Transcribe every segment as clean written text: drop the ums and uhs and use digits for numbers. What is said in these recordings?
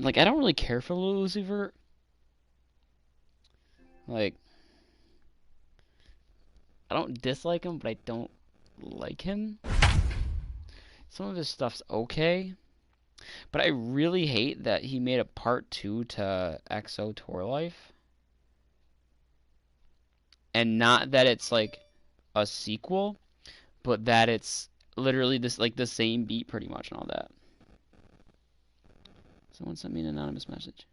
Like, I don't really care for Lucifer. Like, I don't dislike him, but I don't like him. Some of his stuff's okay, but I really hate that he made a part 2 to XO Tour Life. And not that it's like a sequel, but that it's literally this like the same beat pretty much and all that. Someone sent me an anonymous message.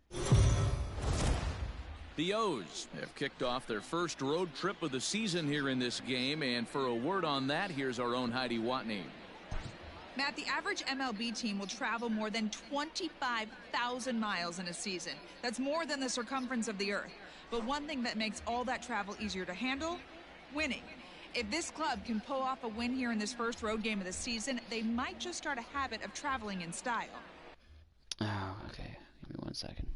The O's have kicked off their first road trip of the season here in this game, and for a word on that, here's our own Heidi Watney. Matt, the average MLB team will travel more than 25,000 miles in a season. That's more than the circumference of the Earth. But one thing that makes all that travel easier to handle, winning. If this club can pull off a win here in this first road game of the season, they might just start a habit of traveling in style. Oh, okay. Give me 1 second.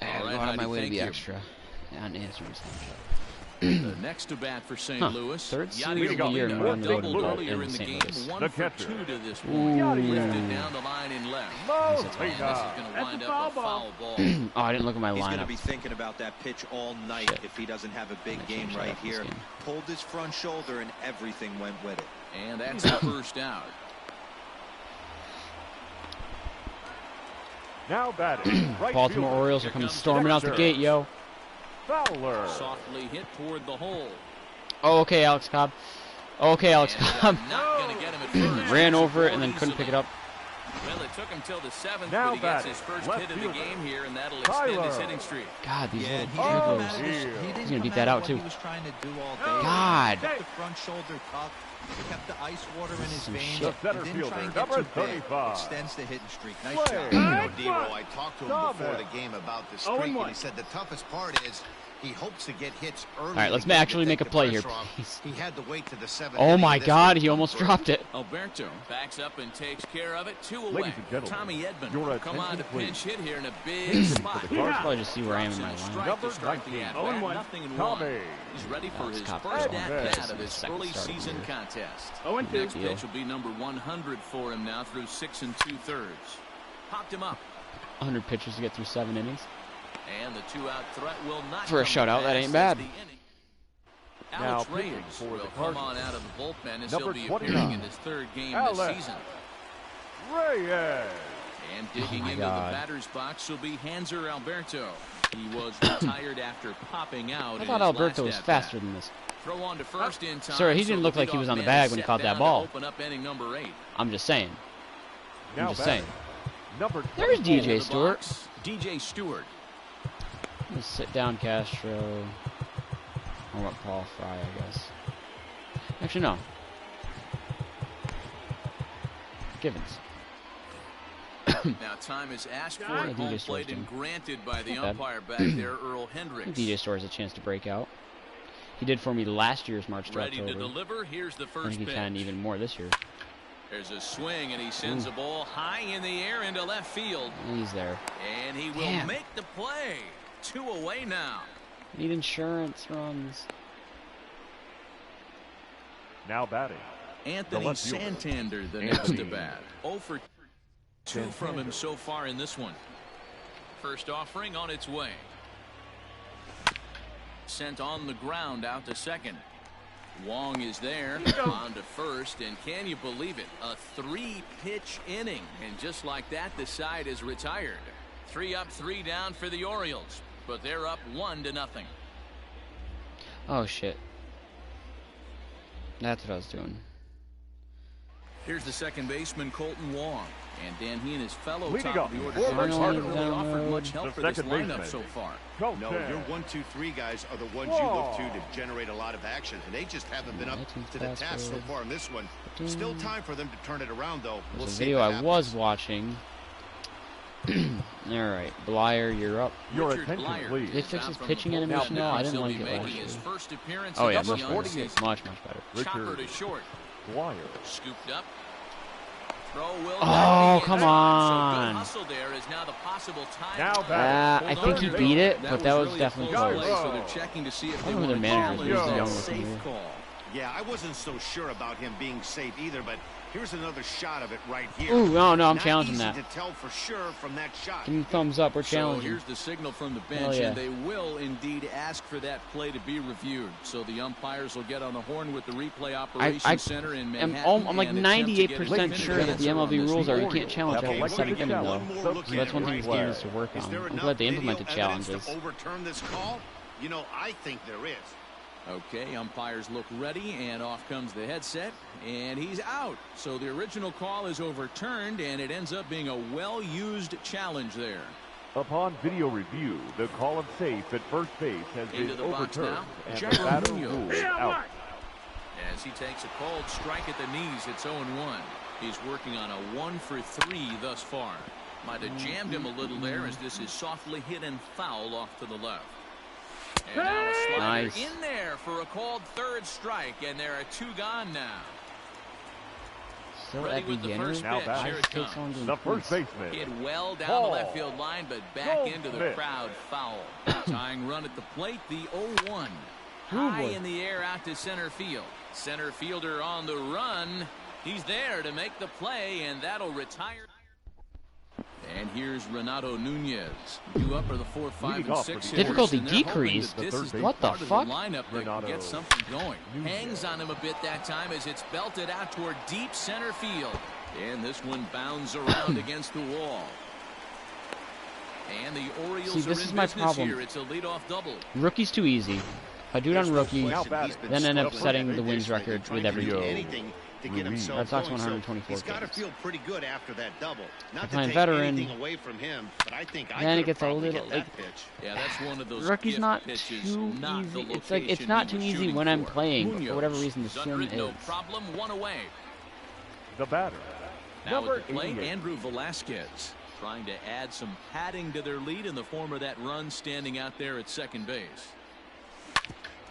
All right, go out of my Heidi, way to be thank you. extra on answering Snapchat. The next to bat for St. Louis. Third Yadier series of the year in Molina one road doubled goal earlier in in the St. game. Louis. 1 The for catcher. 2 to this Ooh. point. Lifted down the line in left. Low, And this is going to wind up a foul ball. Oh, I didn't look at my He's going to lineup. be thinking about that pitch all night. Shit. If he doesn't have a big I game changed right that this here. game. Pulled his front shoulder and everything went with it. And that's the first out. Now batting. Right Baltimore fielder. Orioles are coming storming out the gate, yo. Fowler. Softly hit toward the hole. Oh, okay, Alex Cobb. Okay, Alex And Cobb. not going to get him at first. Ran over it and then couldn't pick it up. Well, it took him till the 7th, Now but he gets batting, his first left hit of the fielder. game here, and that'll extend his Tyler. hitting streak. God, these Yeah, little he Oh, didn't come dribblos. out of his- dear. he didn't He's gonna come beat that out out, of too. what he was trying to do all day. God. He kept the front shoulder tucked. He kept the ice water in his Some veins. shit. He didn't Center try and fielder, get too number big. 35. Extends the hitting streak. Nice Play. job. You know, Nice Dero, one. I talked to him Stop before it. the game about the 0-1. streak, and he said the toughest part is he hopes to get hits early. All right, let's to get actually to make a take the play here, pressure off. please. He had to wait to the 7th. Oh inning my of this God, one he to almost come dropped it. Alberto backs up and takes care of it. 2 away. Ladies and gentlemen, Tommy Edman your will come on to attention, please. pinch hit here in a big spot. the Cardinals. Probably just see where I am in my Drops in a lineup. strike to Number start the 19, at-bat. 0-1, Nothing in Tommy. one. He's ready for Alex his Cobb first is on. at-bat of This his is the early second start of the season year. contest. 0-2. Next Deal. pitch will be number 100 for him now through 6 2/3. Popped him up. 100 pitches to get through 7 innings. And the 2-out threat will not For a come to shutout, that pass ain't as bad. the inning. Now Alex pitching Reyes for will the come on Cardinals. out of the bullpen as Number he'll be 29, appearing in his 3rd game this Alex season. Reyes. And digging into God. the batter's box will be Hanser Alberto. He was retired after popping out. I thought Alberto was faster than this. Throw on to first in time. Sir, he didn't look like he was on the bag when he caught that ball. Open up inning number 8. I'm just saying. I'm Now just saying. Number There's 24. DJ Stewart. DJ Stewart. Let's sit down, Castro. Or what, Paul Fry, I guess. Actually, no. Givens. Now time is asked for at home plate and granted by the Not bad. umpire back there, Earl I Hendricks. think DJ Store has a chance to break out. He did for me last year's March to Ready to October. deliver. Here's the I first think he pitch. can even more this year. There's a swing, and he sends a ball high in the air into left field. He's there. And he will Damn. make the play. 2 away now. Need insurance runs. Now batting. Anthony left fielder. Santander, the Anthony. next to bat. 0 for 2 from him so far in this one. First offering on its way. Sent on the ground out to second. Wong is there, on to first, and can you believe it? A 3-pitch inning, and just like that, the side is retired. 3 up, 3 down for the Orioles, but they're up 1-0. Oh, shit. That's what I was doing. Here's the second baseman, Colton Wong. And Dan, he and his fellow Leading top off, of the order Arnold haven't really down offered road. much help The for this second lineup baseman. so far. Colton. No, your 1, 2, 3 guys are the ones you look to generate a lot of action, and they just haven't been up to the task so far in this one. Still time for them to turn it around, though. We'll There's a see video if it I happens. was watching. Alright, Blyer, you're up. Your Richard attention, Blyer please. Did they fix his is out pitching from the animation now? I didn't He'll like be it last making year. his first appearance Oh yeah, against much the better. Young season. Much better. Chopper to Richard short. Dwyer. Scooped up. Throw will Oh, not be come in time. So on. good hustle there is now the possible time. Now batting. I think he beat it, but that was really a definitely close close. play, so they're checking to see if I they don't know want who to their manager challenge is. He's that young looking safe here. call. Yeah, I wasn't so sure about him being safe either, but here's another shot of it right here. Ooh, no, I'm Not challenging easy that. to tell for sure from that shot. Give me a thumbs up, we're So challenging. here's the signal from the Hell bench, yeah. and they will indeed ask for that play to be reviewed. So the umpires will get on the horn with the replay operations center in Manhattan. I'm like and attempt to get a 98% sure that the definitive MLB answer on rules this. are you can't challenge Okay, after we're the second gonna inning, get though. One more So look So at that's it one thing right these games here. is to work Is on. there I'm enough glad they video implemented evidence challenges. to overturn this call? You know, I think there is. Okay, umpires look ready, and off comes the headset, and he's out. So the original call is overturned, and it ends up being a well-used challenge there. Upon video review, the call of safe at first base has Into been the box overturned, now. and the Jeremy batter Munoz. ruled out. As he takes a cold strike at the knees, it's 0-1. He's working on a 1 for 3 thus far. Might have jammed him a little there as this is softly hit and foul off to the left. And now a slider Nice. in there for a called third strike, and there are 2 gone now. Still Ready at with the beginner. first Now pitch. back. Here it Takes comes. on The first baseman. Hit well down Paul. the left field line, but back into the Smith. crowd foul. Tying run at the plate, the 0-1. Ooh, High boy. in the air out to center field. Center fielder on the run. He's there to make the play, and that'll retire. And here's Renato Nunez. Due up are the 4, 5, Leading and off for 6 the hitters, Difficulty and they're hoping decreased. that this The is third What the part of fuck? lineup that Renato can get something going. Nunez. Hangs on him a bit that time as it's belted out toward deep center field. And this one bounds around against the wall. And the Orioles See, this are is in my business problem. here. It's a leadoff double. Rookie's too easy. If I do it on rookie, Now batting. then end up struggling setting every the day wins lately, record trying with to every do game. anything to get himself Red Sox going, so 124 he's got to games. feel pretty good after that double. Not to playing take veteran. anything away from him, but I think I Then it could gets a probably little, hit that like- pitch. Yeah, that's one of those rookie's gift not pitches, too not easy. the It's like it's location not he too was easy shooting when I'm for. playing, but for whatever Munoz reason the is under sim it, no is. problem, 1 away. The batter. Now Number at the plate, 88. Andrew Velasquez trying to add some padding to their lead in the form of that run standing out there at second base.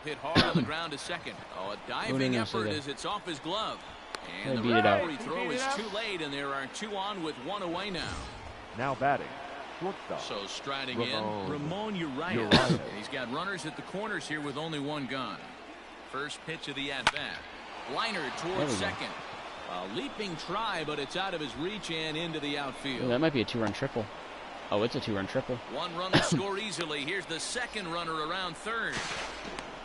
Hit hard on the ground to second. Oh, a diving Nunes effort there. as it's off his glove. They And the beat it out. recovery throw is too late, and there are 2 on with 1 away now. Now batting. Shortstop. So striding Ramon. in, Ramon Urias. Urias. And he's got runners at the corners here with only 1 gone. First pitch of the at-bat. Liner There towards we go. second. A leaping try, but it's out of his reach and into the outfield. Ooh, that might be a 2-run triple. Oh, it's a 2-run triple. 1 run will score easily. Here's the second runner around third.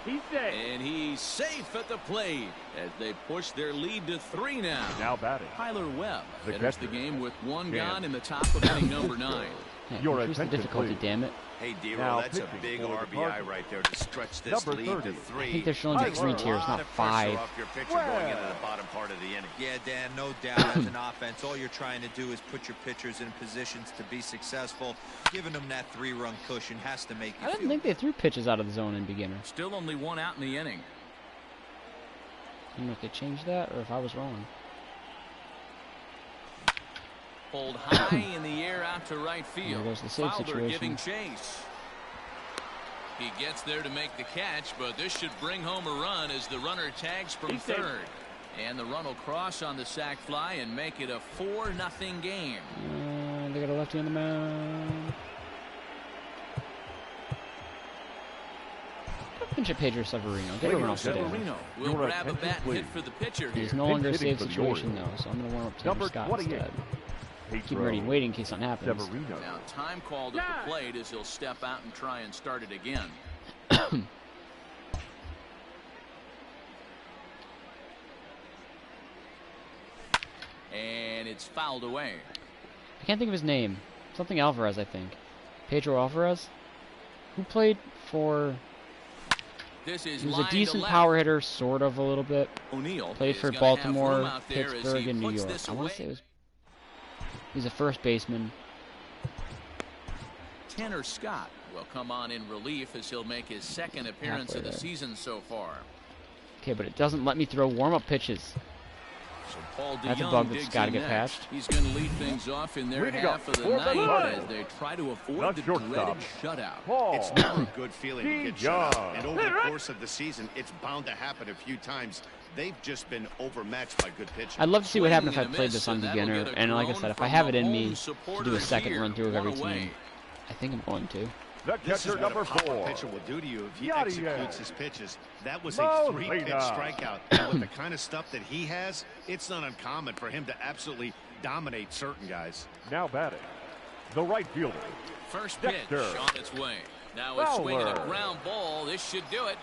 He's safe. And he's safe at the plate as they push their lead to 3 now. Now batting. Tyler Webb The enters the catcher. game with 1 Dan. gone in the top of inning number 9. Yeah, Your increase the attention, difficulty, please. damn it. Hey, D-Roll, Now that's a pitching big for the RBI Cardinals. right there to stretch this Number lead 30. to 3. I think there should only be Takes 3 a tiers, lot not of pressure 5. off your pitcher going into the bottom part of the inning. Yeah, Dan, no doubt. As an offense, all you're trying to do is put your pitchers in positions to be successful. Giving them that 3-run cushion has to make you I didn't feel think they threw pitches out of the zone in beginner. Still only 1 out in the inning. I don't know if they changed that or if I was wrong. Pulled high in the air out to right There field. goes the save Fowler situation. giving chase. He gets there to make the catch, but this should bring home a run as the runner tags from He's safe. third. And the run will cross on the sac fly and make it a 4-0 game. They got a lefty on the mound. Pinch at Pedro Severino. Get a run off the down. Severino will Your grab a attention, bat and hit please. for the pitcher He's here. no longer a Pinch hitting save for the situation though, Orioles. so I'm going to warm up Tanner Number Scott 28. instead. Keep him Pedro ready and waiting in case something happens. Severino. Now time called at the plate as he'll step out and try and start it again. And it's fouled away. I can't think of his name. Something Alvarez, I think. Pedro Alvarez? Who played for... This is He was line a to decent left. power hitter, sort of, a little bit. O'Neal Played is for gonna have room Baltimore, out there as Pittsburgh, he and New puts York. this I want to say away. it was... He's a first baseman. Tanner Scott will come on in relief as he'll make his second appearance Halfway of the there. season so far. Okay, but it doesn't let me throw warm-up pitches. So Paul That's a DeYoung bug that's digs gotta in get next. patched. He's going to lead things off in their Way to go. half of the For the night as Cardinals. they try to avoid The the shortstop. dreaded shutout. Paul. It's never a good feeling to get shut out. DeYoung. And over the course of the season, it's bound to happen a few times. They've just been overmatched by good pitching. I'd love to see what happened if I Swing and a played miss, this on and that'll beginner. get a And like I groan said, if I from have the it in home me to do a supporters second here. run through of every One away. team, I think I'm going to. The This is catcher what number a power 4. pitcher will do to you if he Yadier. executes his pitches. That was a Mo 3-pitch Lena. strikeout. And with the kind of stuff that he has, it's not uncommon for him to absolutely dominate certain guys. Now batting. The right fielder. First pitch Dexter. on its way. Now a swing and a Fowler. ground ball. This should do it.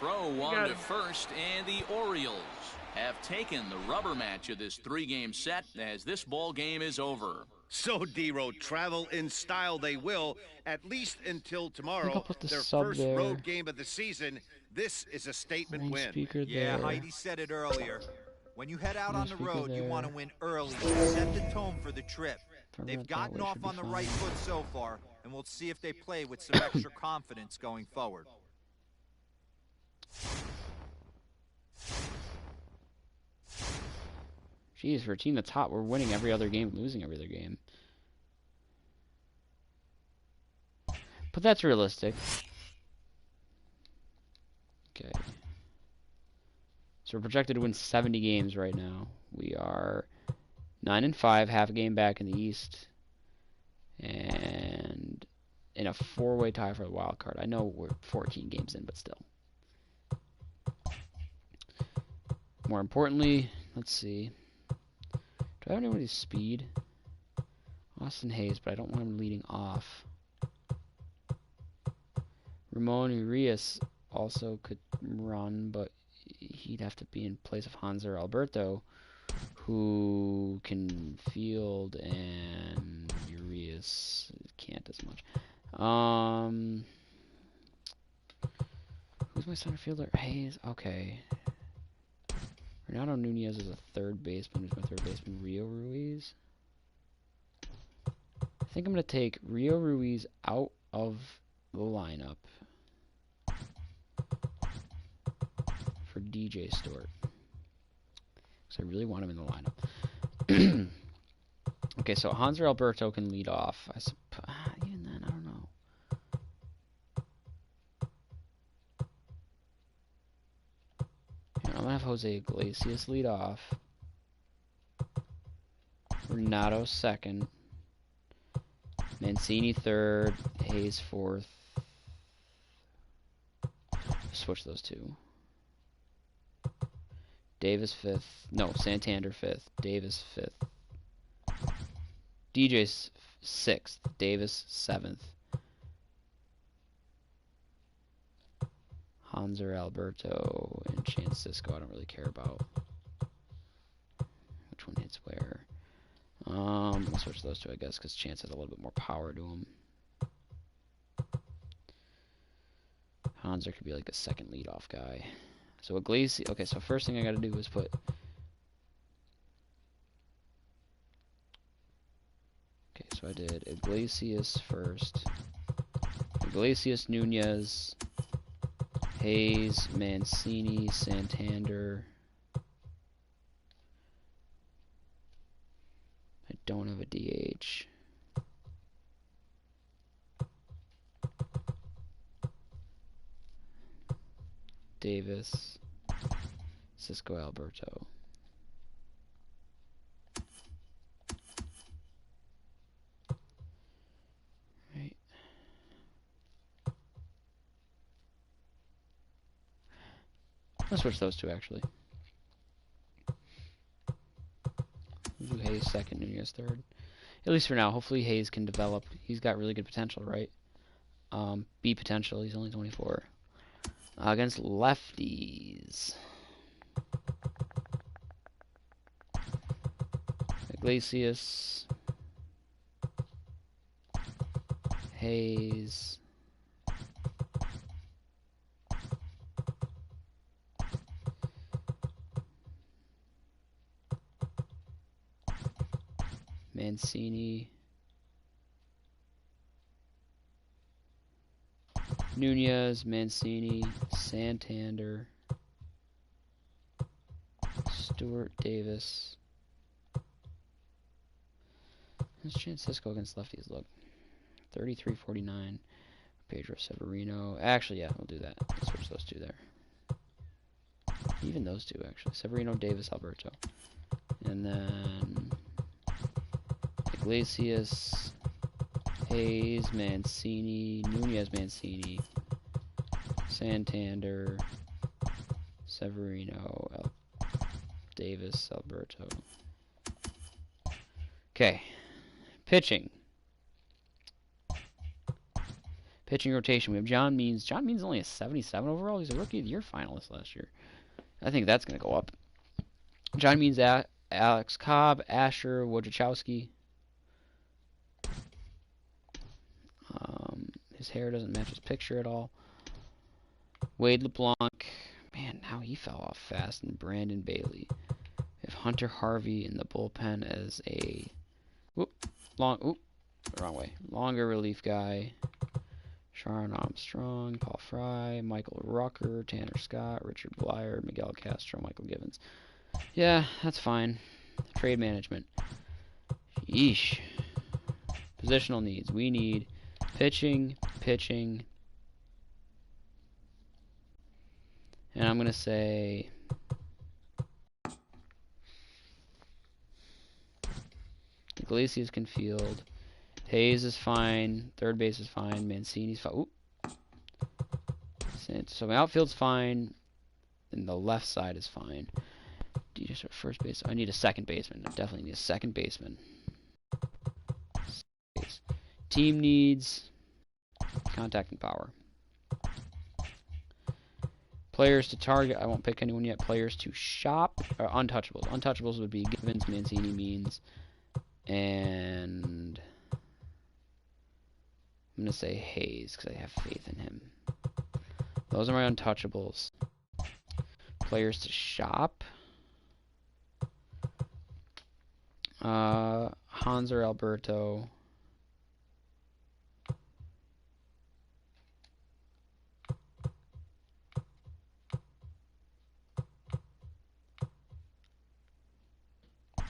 Throw on got to it. first, and the Orioles have taken the rubber match of this 3-game set as this ball game is over. So, D-Road, travel in style they will, at least until I'll tomorrow, put the their sub first there. road game of the season. This is a statement Main win. speaker Yeah, there. Heidi said it earlier. When you head out Main on the speaker road, you there. want to win early. Set the tone for the trip. If I They've run it that gotten way, off should be on the fine. right foot so far, and we'll see if they play with some extra confidence going forward. Jeez, for a team that's hot, we're winning every other game, losing every other game. But that's realistic. Okay. So we're projected to win 70 games right now. We are 9-5, half a game back in the East. And in a 4-way tie for the wild card. I know we're 14 games in, but still. More importantly, let's see. Do I have anybody's speed? Austin Hayes, but I don't want him leading off. Ramon Urias also could run, but he'd have to be in place of Hanser Alberto, who can field, and Urias can't as much. Who's my center fielder? Hayes. Okay. Renato Nunez is a third baseman. Who's my third baseman? Rio Ruiz. I think I'm going to take Rio Ruiz out of the lineup for DJ Stewart. Because I really want him in the lineup. Okay, so Hanser Alberto can lead off. Even then, I don't know. I'm going to have Jose Iglesias lead off. Renato second. Mancini third. Hayes fourth. Switch those two. Davis fifth. No, Santander fifth. Davis fifth. DJ's sixth. Davis seventh. Hanser Alberto and Chance Cisco I don't really care about. Which one hits where? I'll switch those two, I guess, because Chance has a little bit more power to him. Hanser could be like a second leadoff guy. So Iglesias. Okay, so first thing I got to do is put. Okay, so I did Iglesias first. Iglesias, Nunez, Hayes, Mancini, Santander. I don't have a DH. Davis, Cisco Alberto. Right. I'll switch those two actually. Do Hayes second, Nunez third. At least for now. Hopefully Hayes can develop. He's got really good potential, right? B potential. He's only 24. Against lefties. Iglesias. Hayes. Mancini. Nunez, Mancini, Santander, Stewart, Davis. Let's chance Cisco against lefties. Look, 33-49. Pedro Severino. Actually, yeah, we'll do that. Let's switch those two there. Even those two, actually. Severino, Davis, Alberto. And then Iglesias, Hayes, Mancini, Nunez, Mancini, Santander, Severino, Davis, Alberto. Okay. Pitching. Pitching rotation. We have John Means. John Means only a 77 overall. He's a Rookie of the Year finalist last year. I think that's going to go up. John Means, Alex Cobb, Asher, Wojciechowski. His hair doesn't match his picture at all. Wade LeBlanc. Man, now he fell off fast. And Brandon Bailey. We have Hunter Harvey in the bullpen as a wrong way. Longer relief guy. Sharon Armstrong, Paul Fry, Michael Rucker, Tanner Scott, Richard Blyer, Miguel Castro, Michael Givens. Yeah, that's fine. Trade management. Yeesh. Positional needs. We need pitching. And I'm going to say Iglesias can field. Hayes is fine. Third base is fine. Mancini's fine. Ooh. So my outfield's fine. And the left side is fine. Do you just start first base? I need a second baseman. I definitely need a second baseman. Team needs contact and power. Players to target. I won't pick anyone yet. Players to shop. Or untouchables. Untouchables would be Givens, Mancini, Means. And I'm going to say Hayes because I have faith in him. Those are my untouchables. Players to shop. Hanser Alberto.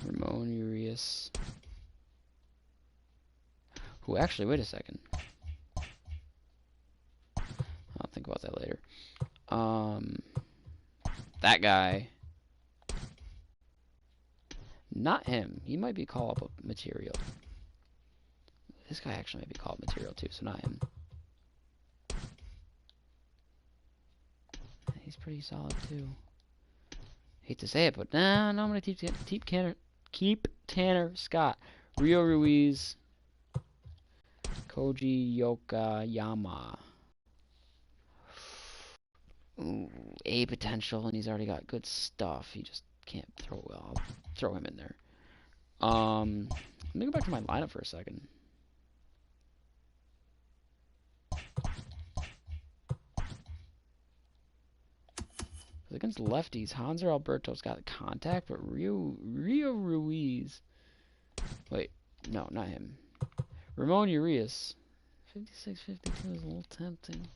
Ramon Urias. Who actually, wait a second. I'll think about that later. That guy. Not him. He might be call-up material. This guy actually might be call-up material too, so not him. He's pretty solid too. Hate to say it, but nah, no, I'm gonna keep Tanner Scott, Rio Ruiz, Koji Yokoyama. Ooh, A potential, and he's already got good stuff. He just can't throw well. I'll throw him in there. Let me go back to my lineup for a second. Against lefties, Hanser Alberto's got contact, but Rio Ruiz. Wait, no, not him. Ramon Urias. 56-52 is a little tempting.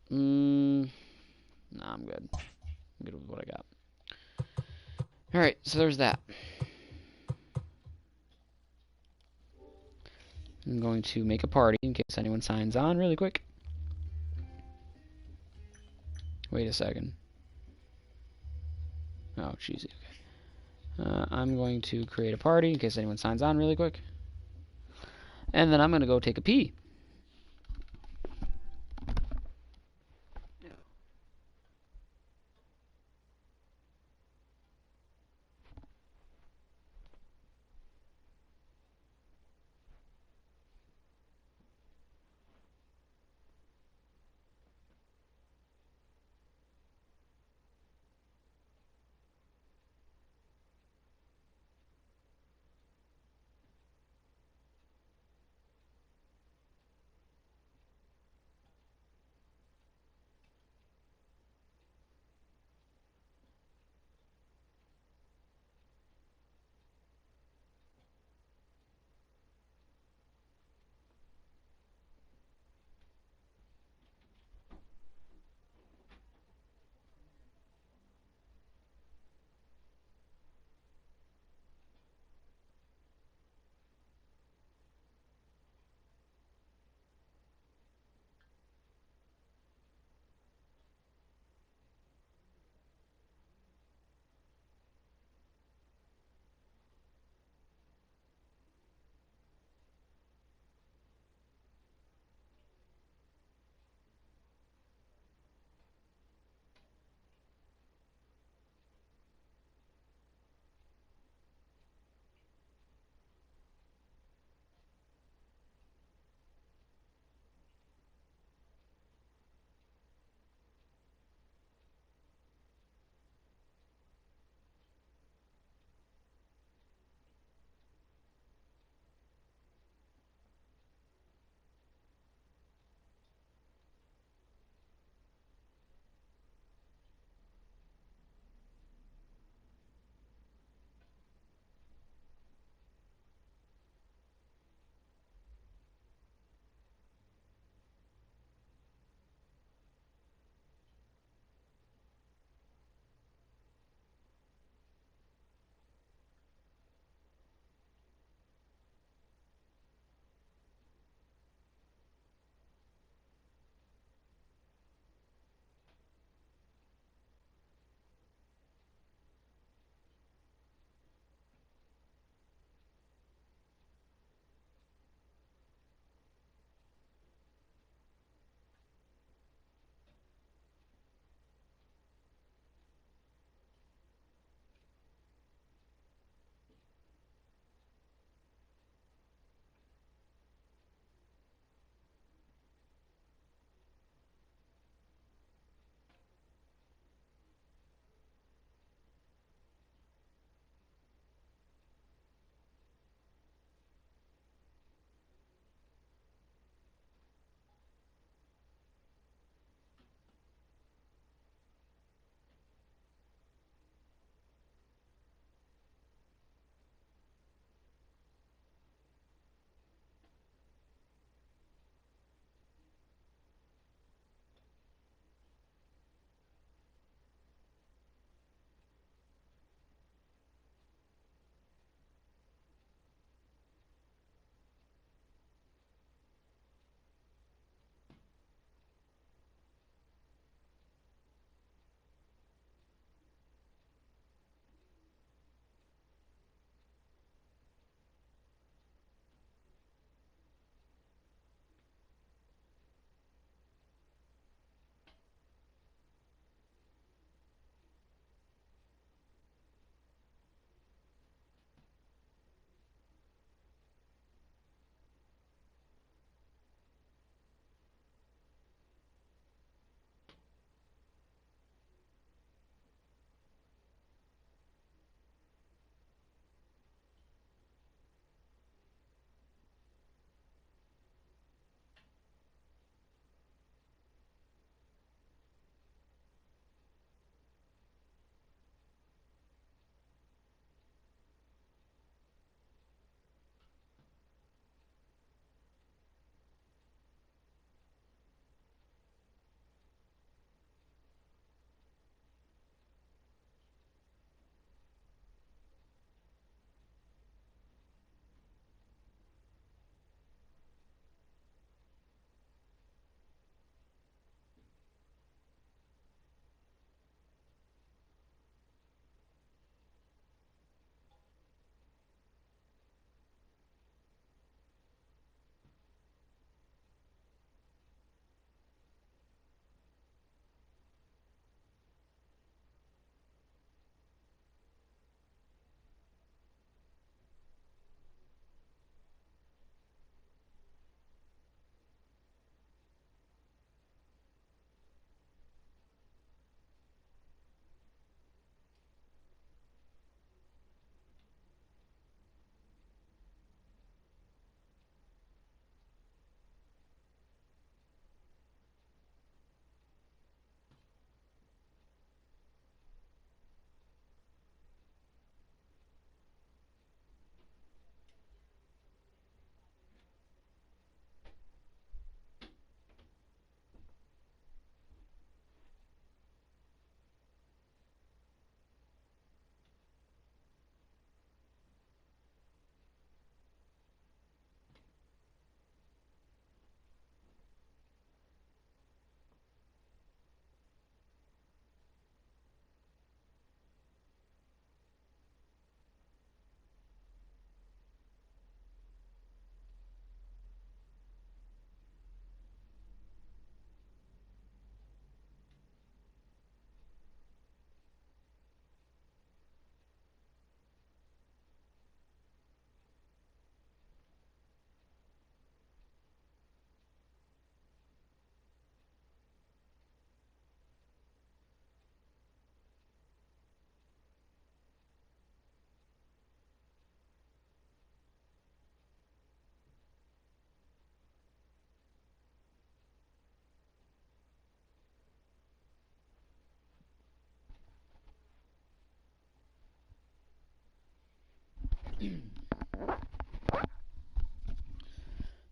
Nah, I'm good. I'm good with what I got. Alright, so there's that. I'm going to make a party in case anyone signs on really quick. Wait a second. Oh, cheesy. Okay. I'm going to create a party in case anyone signs on really quick. And then I'm going to go take a pee.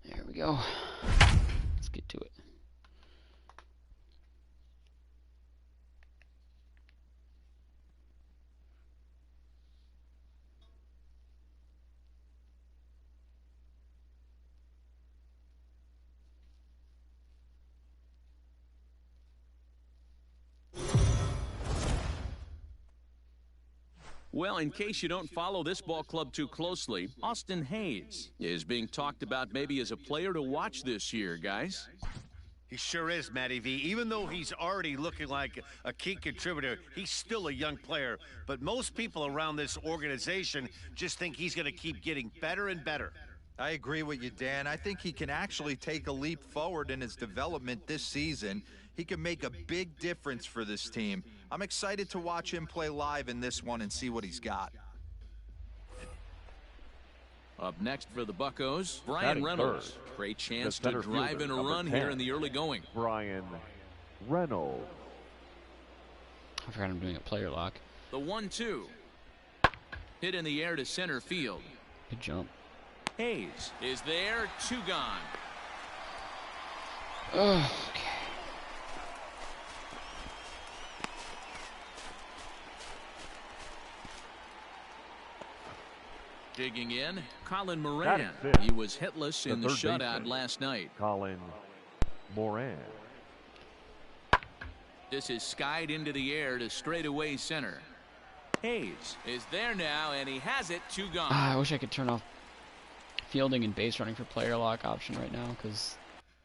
There we go. Let's get to it. Well, in case you don't follow this ball club too closely, Austin Hayes is being talked about maybe as a player to watch this year, guys. He sure is, Matty V. Even though he's already looking like a key contributor, he's still a young player. But most people around this organization just think he's going to keep getting better and better. I agree with you, Dan. I think he can actually take a leap forward in his development this season. He can make a big difference for this team. I'm excited to watch him play live in this one and see what he's got. Up next for the Buccos, Brian Reynolds. Great chance to drive in a run here in the early going. Brian Reynolds. I forgot I'm doing a player lock. The 1-2. Hit in the air to center field. Good jump. Hayes is there, 2 gone. Okay. Digging in, Colin Moran. He was hitless in the shutout last night. Colin Moran. This is skied into the air to straightaway center. Hayes is there now, and he has it, 2 gone. I wish I could turn off fielding and base running for player lock option right now, because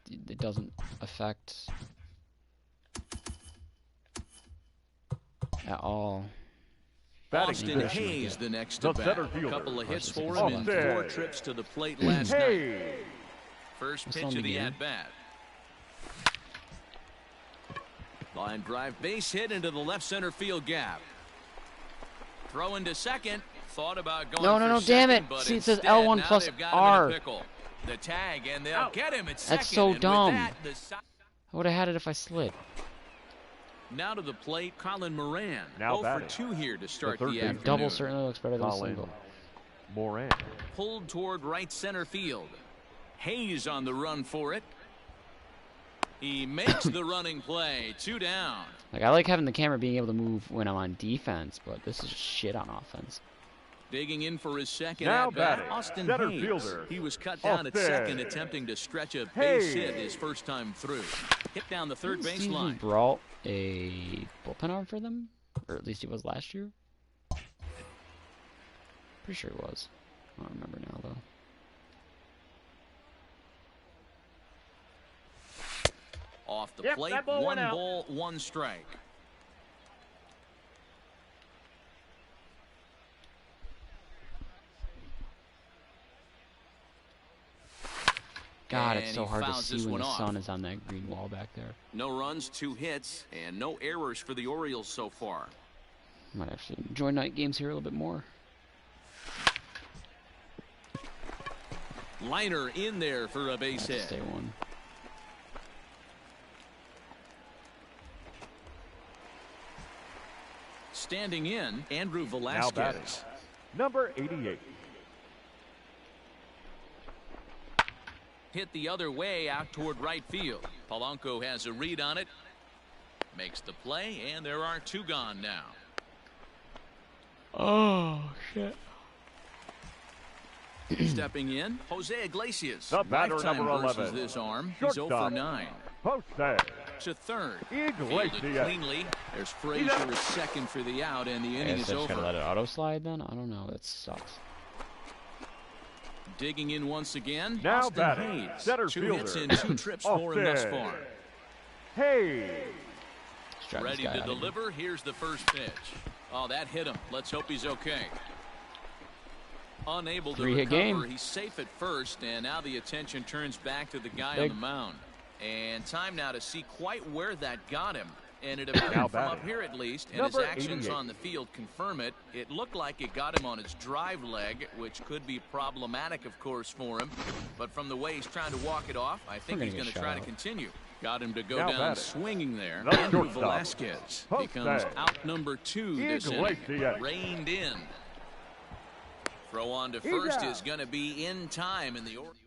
it doesn't affect at all. Austin Hayes the next to bat. A couple of hits for him in 4 trips to the plate last night. First pitch of the at-bat. Line drive base hit into the left center field gap. Throw into second. Thought about going No, damn it. See, it says L1 plus R. The tag, and they'll get him at second. That's so dumb. I would have had it if I slid. Now to the plate, Colin Moran. Now 0 for 2 here to start the afternoon. Double certainly looks better than a single. Moran. Pulled toward right center field. Hayes on the run for it. He makes the running play. 2 down. Like, I like having the camera being able to move when I'm on defense, but this is shit on offense. Digging in for his second now at-bat, Austin Hayes. Fielder. He was cut down at second, attempting to stretch a base hit his first time through. Hit down the third base line. He brought a bullpen arm for them, or at least he was last year. Pretty sure he was. I don't remember now though. Off the plate, 1 ball, 1 strike. God, it's so hard to see when the sun is on that green wall back there. No runs, 2 hits, and no errors for the Orioles so far. Might actually enjoy night games here a little bit more. Liner in there for a base hit. Stay 1. Standing in, Andrew Velasquez. Number 88. Hit the other way out toward right field. Polanco has a read on it. Makes the play, and there are 2 gone now. Oh, shit. Stepping in, Jose Iglesias. The batter, Lifetime number 11. versus this arm. He's 0 for 9. Jose To third. Iglesias. Fielded cleanly. There's Frazier at second for the out, and the inning is over. Gonna let it auto slide then? I don't know. That sucks. Digging in once again, now Austin batting, Hayes. center 2 fielder. hits and 2 trips for him thus far. Hayes. Ready to deliver. Here's the first pitch. Oh, that hit him. Let's hope he's okay. Unable to recover. Game. He's safe at first, and now the attention turns back to the guy on the mound. And time now to see quite where that got him. And it appeared from up here at least, and his actions 88. on the field confirm it. It looked like it got him on his drive leg, which could be problematic, of course, for him. But from the way he's trying to walk it off, I think he's going to try to continue. Got him to go down swinging there. Andrew Velasquez becomes out number 2 this inning. Reined in. Throw on to first is going to be in time in the Orioles.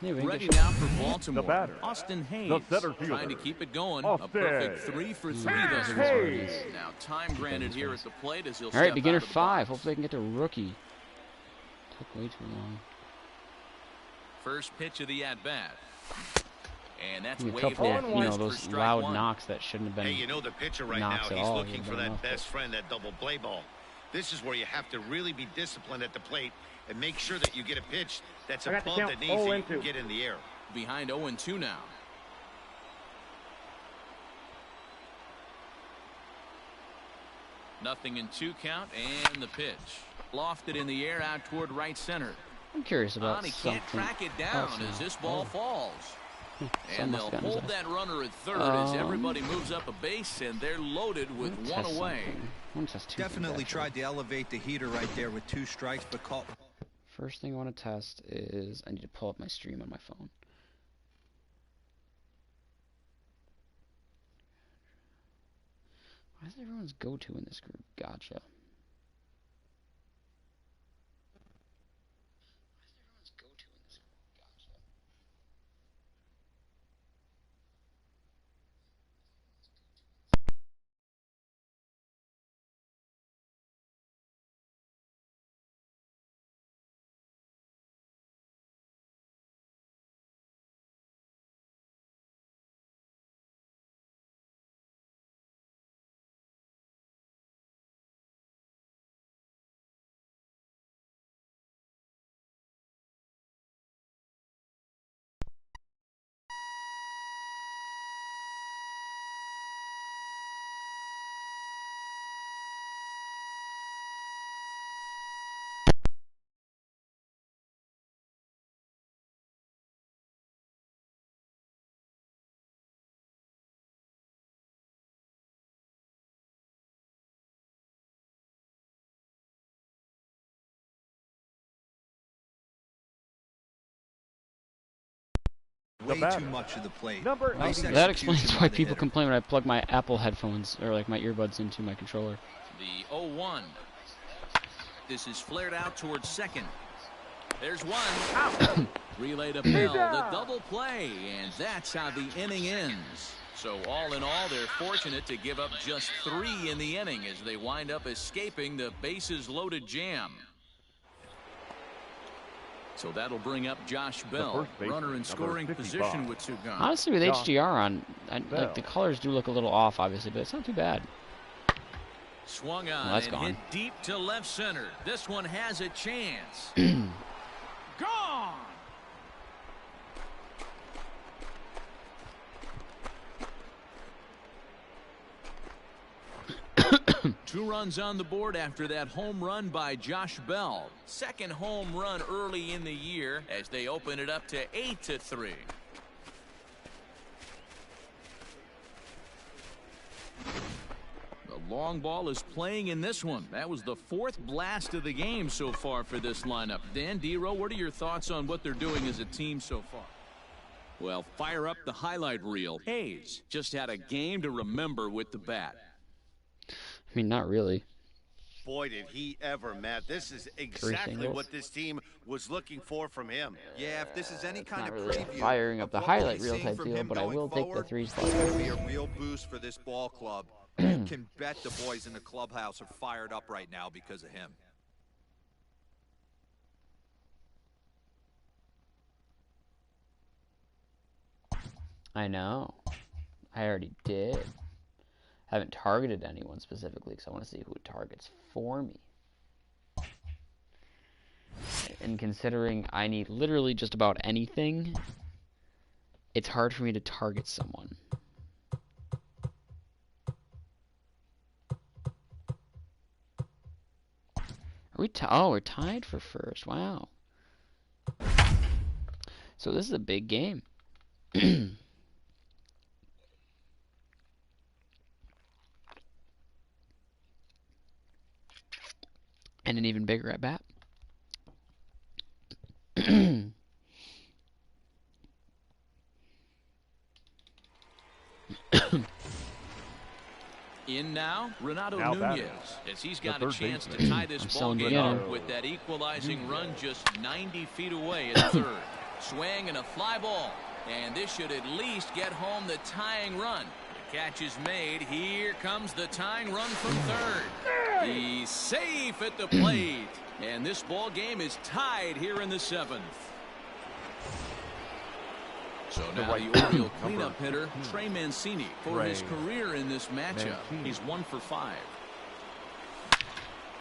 Ready now for Baltimore. The batter, Austin Hayes the center fielder, trying to keep it going. Austin A perfect 3 for 3 thus far. Now time granted here at the plate as he'll All right, step beginner out of the 5. box. Hopefully they can get the rookie. Took way too long. First pitch of the at-bat. And that's A way couple back of, west for those strike loud one. knocks that shouldn't have been. Hey, you know the pitcher right now, knocks at he's all. looking for that Enough. best friend, that double play ball. This is where you have to really be disciplined at the plate and make sure that you get a pitch that's above the knees so you can get in the air. Behind 0-2 now. Nothing in 2 count, and the pitch. Lofted in the air out toward right center. I'm curious about And he something can't track it down else as now. this ball falls. And they'll Someone's hold that runner at third as everybody moves up a base, and they're loaded with one away. Definitely tried to elevate the heater right there with 2 strikes, but caught. First thing I want to test is I need to pull up my stream on my phone. Why is everyone's go-to in this group? Gotcha. Way too much of the plate. That explains why people complain when I plug my Apple headphones or like my earbuds into my controller. The 0-1. This is flared out towards second. There's one. Out. Relay to Bell. The double play. And that's how the inning ends. So all in all, they're fortunate to give up just 3 in the inning as they wind up escaping the bases loaded jam. So that'll bring up Josh Bell, runner in scoring position with 2 gone. Honestly, with HDR on, like the colors do look a little off, obviously, but it's not too bad. Swung on that's and gone. hit deep to left center. This one has a chance. Gone. Two runs on the board after that home run by Josh Bell. Second home run early in the year as they open it up to 8-3. The long ball is playing in this one. That was the 4th blast of the game so far for this lineup. Dan Dero, what are your thoughts on what they're doing as a team so far? Well, fire up the highlight reel. Hayes just had a game to remember with the bat. I mean, not really. Boy, did he ever, Matt. This is exactly what this team was looking for from him. Yeah, if this is any kind of Not really preview, firing up the of what highlight we'll be reel type seeing from deal, him but I going will take the forward, 3 it's going to slots. be a real boost for this ball club. You can bet the boys in the clubhouse are fired up right now because of him. I know. I already did. I haven't targeted anyone specifically because I want to see who targets for me. And considering I need literally just about anything, it's hard for me to target someone. Are we oh, we're tied for first. Wow. So this is a big game. And an even bigger at bat. In now, Renato Now Nunez, batting, as he's the got a third chance to baseman. tie this I'm ball selling game beginner. up with that equalizing run just 90 feet away at third. Swing and a fly ball. And this should at least get home the tying run. The catch is made. Here comes the tying run from third. He's safe at the plate. And this ball game is tied here in the 7th. So now the Oriole cleanup hitter, Trey Mancini, for his career in this matchup. He's 1 for 5.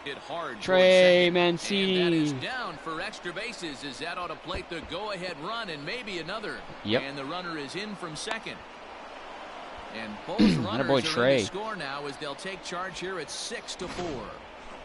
Hit hard. Trey And that Mancini. is down for extra bases as that ought to plate the go-ahead run and maybe another. Yep. And the runner is in from second. And both runners boy, are Trey. in to score now as they'll take charge here at 6-4.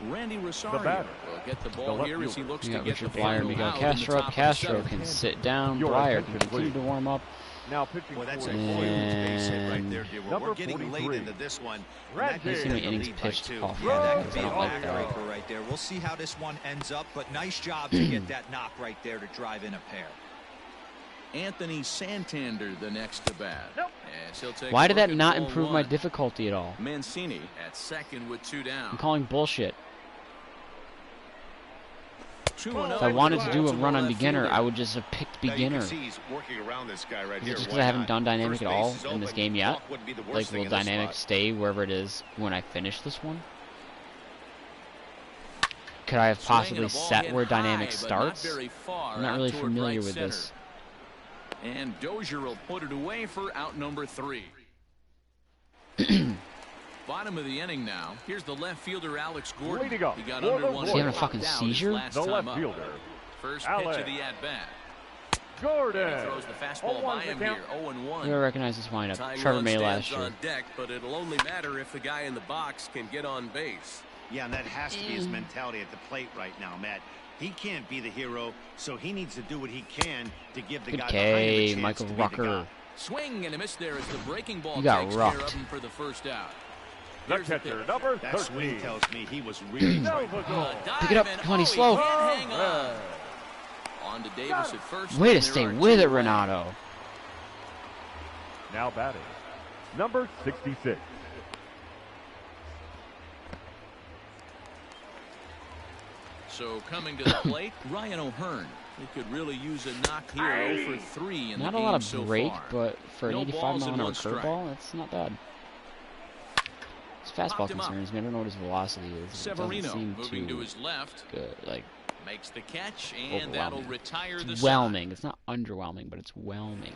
Randy Rosario batter, will get the the ball left here as he fielder. looks We to got get the Richard Breyer, final Miguel out in the Castro up. top of the Castro 7th. can sit down. Your Breyer can attention, continue please. to warm up. Now pitching Boy, that's a for huge base hit right there, dear. Number We're getting late 43. into this one. Red You see Jays. me innings pitched off Yeah, that that could because be I a don't like that. backbreaker right there. We'll see how this one ends up, but nice job to get that knock right there to drive in a pair. Anthony Santander the next to bat. As he'll take Why a did look that at not ball improve my 1. difficulty at all? Mancini at second with 2 down. I'm calling bullshit. 2-0 If I wanted to do a Baltimore run on left beginner, fielder. I would just have picked Now, you beginner. can see he's working around this guy right Is here. it just Why because I haven't not? done dynamic First at all base is in this open. game yet? Walk wouldn't be the worst Like, thing will in this dynamic spot. stay wherever it is when I finish this one? Could I have Swing and a possibly ball set hit where high, dynamic but starts? Not very far I'm not out really toward familiar right with center. this. And Dozier will put it away for out number 3. Bottom of the inning now. Here's the left fielder, Alex Gordon. Way to go. He got For under the one. Is he having a fucking down his seizure? last The time left up. fielder, First Alex pitch of the at-bat. Gordon. He throws the fastball by him here. 0-1. I recognize this windup. Tying Trevor run May stands last year. on deck, but it'll only matter if the guy in the box can get on base. Yeah, and that has to be his mentality at the plate right now, Matt. He can't be the hero, so he needs to do what he can to give the Good guy K, behind him a chance Michael to be the Rucker. guy. Swing and a miss there as the breaking ball You got takes care of rocked. him for the first out. The Here's the catcher, pitch. number That swing 13. tells me he was really trying. Salvador. Pick it up. Dive, Come on, he's and slow. He can't hang on. Oh, On to Davis at first. Way to and there stay are with two it, away. Renato. Now batting, number 66. So coming to the plate, Ryan O'Hearn. He could really use a knock here. 0 for 3 in Not the a game lot of so break, far. but for an No 85 balls mile and an hour one strike. curveball, that's not bad. His fastball Popped him up. concerns me. I don't know what his velocity is. It doesn't Severino seem moving too to his left. good. Like, Makes the catch, and that'll overwhelming. retire the It's side. whelming. It's not underwhelming, but it's whelming.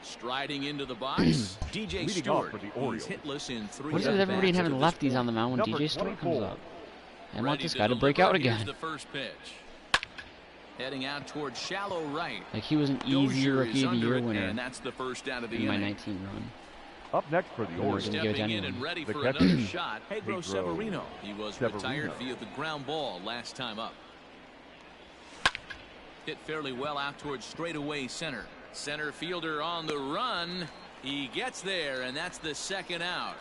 Striding into the box, DJ Leading off Stewart. for the He's Orioles. hitless in 3 What is it with everybody at-bats having to this lefties on the mound when Number DJ Stewart comes 24. up? I want Ready this guy to break deliver. out Here's again. the first pitch. Heading out towards shallow right. Like he was an easy Dozier Rookie is of the under Year it, winner and that's the first out of the in my inning. 19 run. Up next for the Or Orioles, didn't give it to Stepping in anyone. and ready The for catcher, another shot, Pedro Pedro Severino. He was Severino. retired via the ground ball last time up. Hit fairly well out towards straightaway center. Center fielder on the run. He gets there, and that's the second out.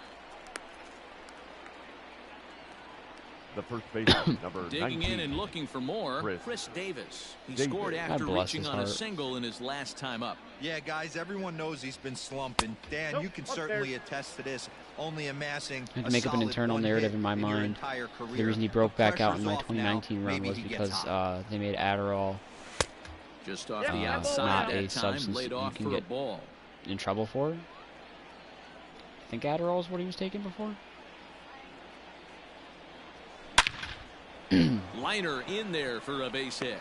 the first baseman, number Digging 19. in and looking for more, Chris Chris Davis. He Davis. scored God after bless reaching his on a heart. single in his last time up. Yeah, guys, everyone knows he's been slumping. Dan, Nope, you can up certainly there. attest to this. Only amassing I had a to make up an solid internal one narrative hit in my your mind. entire The career. reason he broke back out in my Pressure's off now. 2019 run Maybe was he gets because hot. they made Adderall Just off the not outside a that time, substance laid you off can for a get ball. in trouble for. I think Adderall is what he was taking before. Liner in there for a base hit.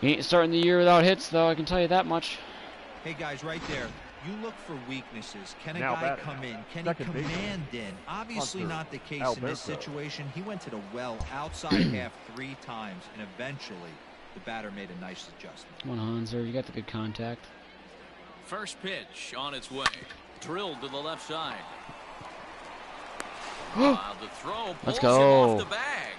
He ain't starting the year without hits, though. I can tell you that much. Hey, guys, right there. You look for weaknesses. Can a Now guy batting. come in? Can Second he baseman. command in? Obviously Hunter not the case in Alberto. this situation. He went to the well outside half 3 times, and eventually the batter made a nice adjustment. Come on, Hanser. You got the good contact. First pitch on its way. Drilled to the left side. The throw Let's pulls him go. off the bag.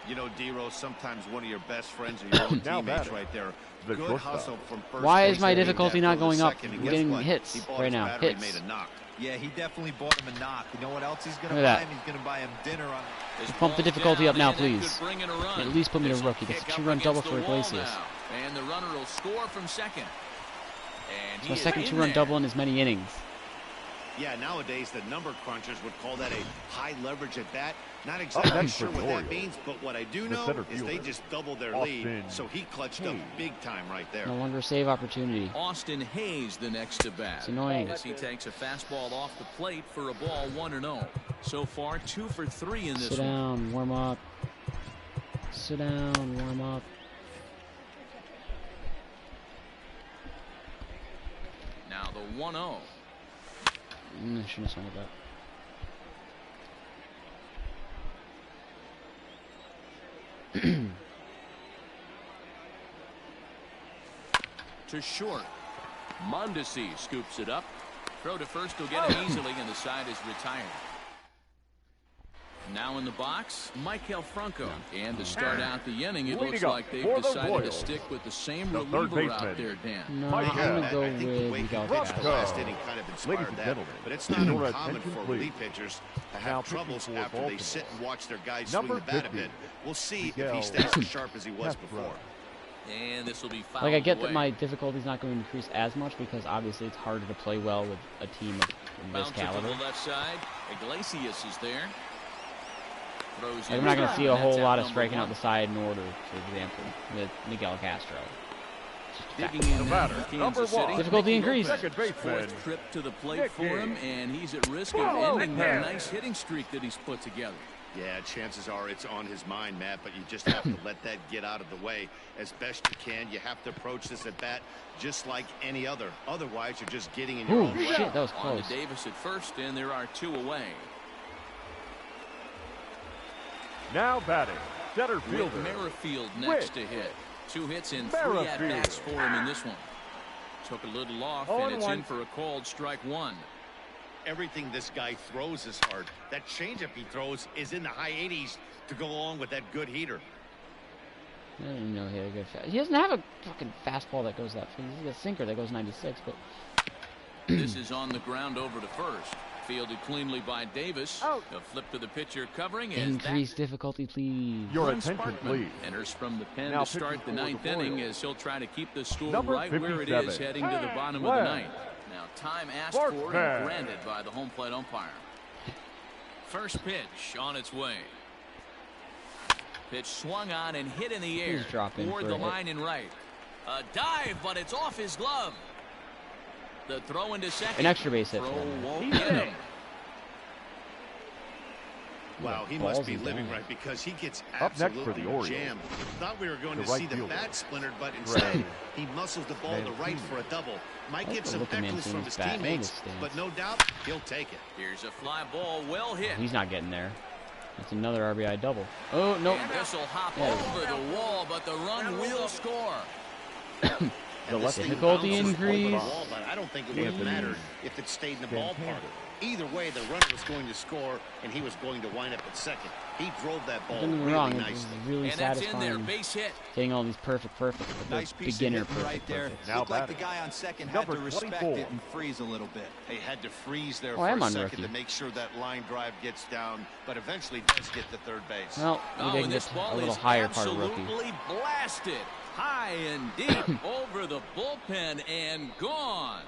You know, D-Rose, sometimes one of your best friends are your own Now teammates batting, right there. the Good shortstop. hustle from first Why base is my to lead difficulty that not field to going up? second, and I'm guess getting what? hits He bought right his now. battery, Hits. made a knock. Yeah, he definitely bought him a knock. You know what else he's going to Look at buy that. him? He's going to buy him dinner on. This Pump the ball's difficulty down, up now, and that could please. bring in a run. At least put me to This'll rookie. That's a kick up 2-run double against for the wall Iglesias. now. And the runner will score from second. And It's he my is second in 2-run there. double in as many innings. Yeah, nowadays the number crunchers would call that a high leverage at bat. Not exactly sure what that means, but what I do know is they just doubled their lead, so he clutched up big time right there. No longer save opportunity. Austin Hayes the next to bat. It's annoying. As he takes a fastball off the plate for a ball 1-0. So far 2 for 3 in this Sit down, warm up. Sit down, warm up. Now the 1-0. I shouldn't have swung with that. To short. Mondesi scoops it up. Throw to first will get it easily, and the side is retired. Now in the box, Maikel Franco. And to start out the inning, it looks like they've decided to stick with the same reliever out there, Dan. No, I'm going to go I think the way with he Miguel pitched the Castro. last inning kind of inspired that, but it's not uncommon for relief pitchers to have troubles after they sit and watch their guys swing the bat a bit. We'll see if he stays as sharp as he was before. And this will be fouled Like, I get away. that my difficulty's not going to increase as much because obviously it's harder to play well with a team of this Bounce it to caliber. the left side. Iglesias is there. Throws Like, I'm in not going to stride, see a and whole that's lot out of number striking out one. the side in order, for example, with Miguel Castro. Digging in now for Kansas City. Difficulty increased. Second baseman. Fourth trip to the plate Nick for him, Gage. and he's at risk of ending that nice hitting streak that he's put together. Yeah, chances are it's on his mind, Matt, but you just have to let that get out of the way as best you can. You have to approach this at bat just like any other. Otherwise, you're just getting in your Ooh, own way. shit, that was On close. to Davis at first, and there are 2 away. Now batting, center With fielder. Merrifield next to hit. 2 hits and 3 Merrifield. at-bats for him in this one. Took a little off, and it's in for a called strike 1. Everything this guy throws is hard. That changeup he throws is in the high 80s to go along with that good heater. I didn't even know he had a good he doesn't have a fucking fastball that goes that fast. He's got a sinker that goes 96, but This is on the ground over to first. Fielded cleanly by Davis. A flip to the pitcher covering. increase difficulty, please. Your Glenn attention, Sparkman please. enters from the pen Now to start the pitching for 9th the inning Orioles. as he'll try to keep the score Number right where it 57. is heading to the bottom of the 9th. Now time asked for and granted by the home plate umpire. First pitch on its way. Pitch swung on and hit in the air. He's dropping toward for the a hit. line and right. A dive, but it's off his glove. The throw into second. An extra base hit Throw for him. won't get him. Wow, he Ballsy must be living down. right because he gets Up next for absolutely the Orioles, jammed. Thought we were going the to right see the fielder, bat splintered, but instead he muscles the ball to Van right Heuvel. for a double. Might like get the some look of echoes from Mancini's his bat. Look at teammates, his stance. but no doubt he'll take it. Here's a fly ball, well hit. He's not getting there. That's another RBI double. Oh, no. And this will hop Yeah. over the wall, but the run will score. And this thing difficulty bounces over the increase. wall, but I don't think it would have Anthony mattered if it stayed in the ballpark. Santana. Either way, the runner was going to score, and he was going to wind up at second. He drove that ball Don't get me really wrong, it's nicely. really And that's in there, satisfying base hit. getting all these perfect, but Nice the piece beginner of hitting perfect, right there. perfect. Now Looked like the batting. guy on second had Number to respect 24. it and freeze a little bit. They had to freeze there Oh, for I'm a on second rookie. to make sure that line drive gets down, but eventually does get to third base. Well, we Oh, didn't and this get ball a little is higher part of rookie. absolutely blasted. High and deep over the bullpen and gone.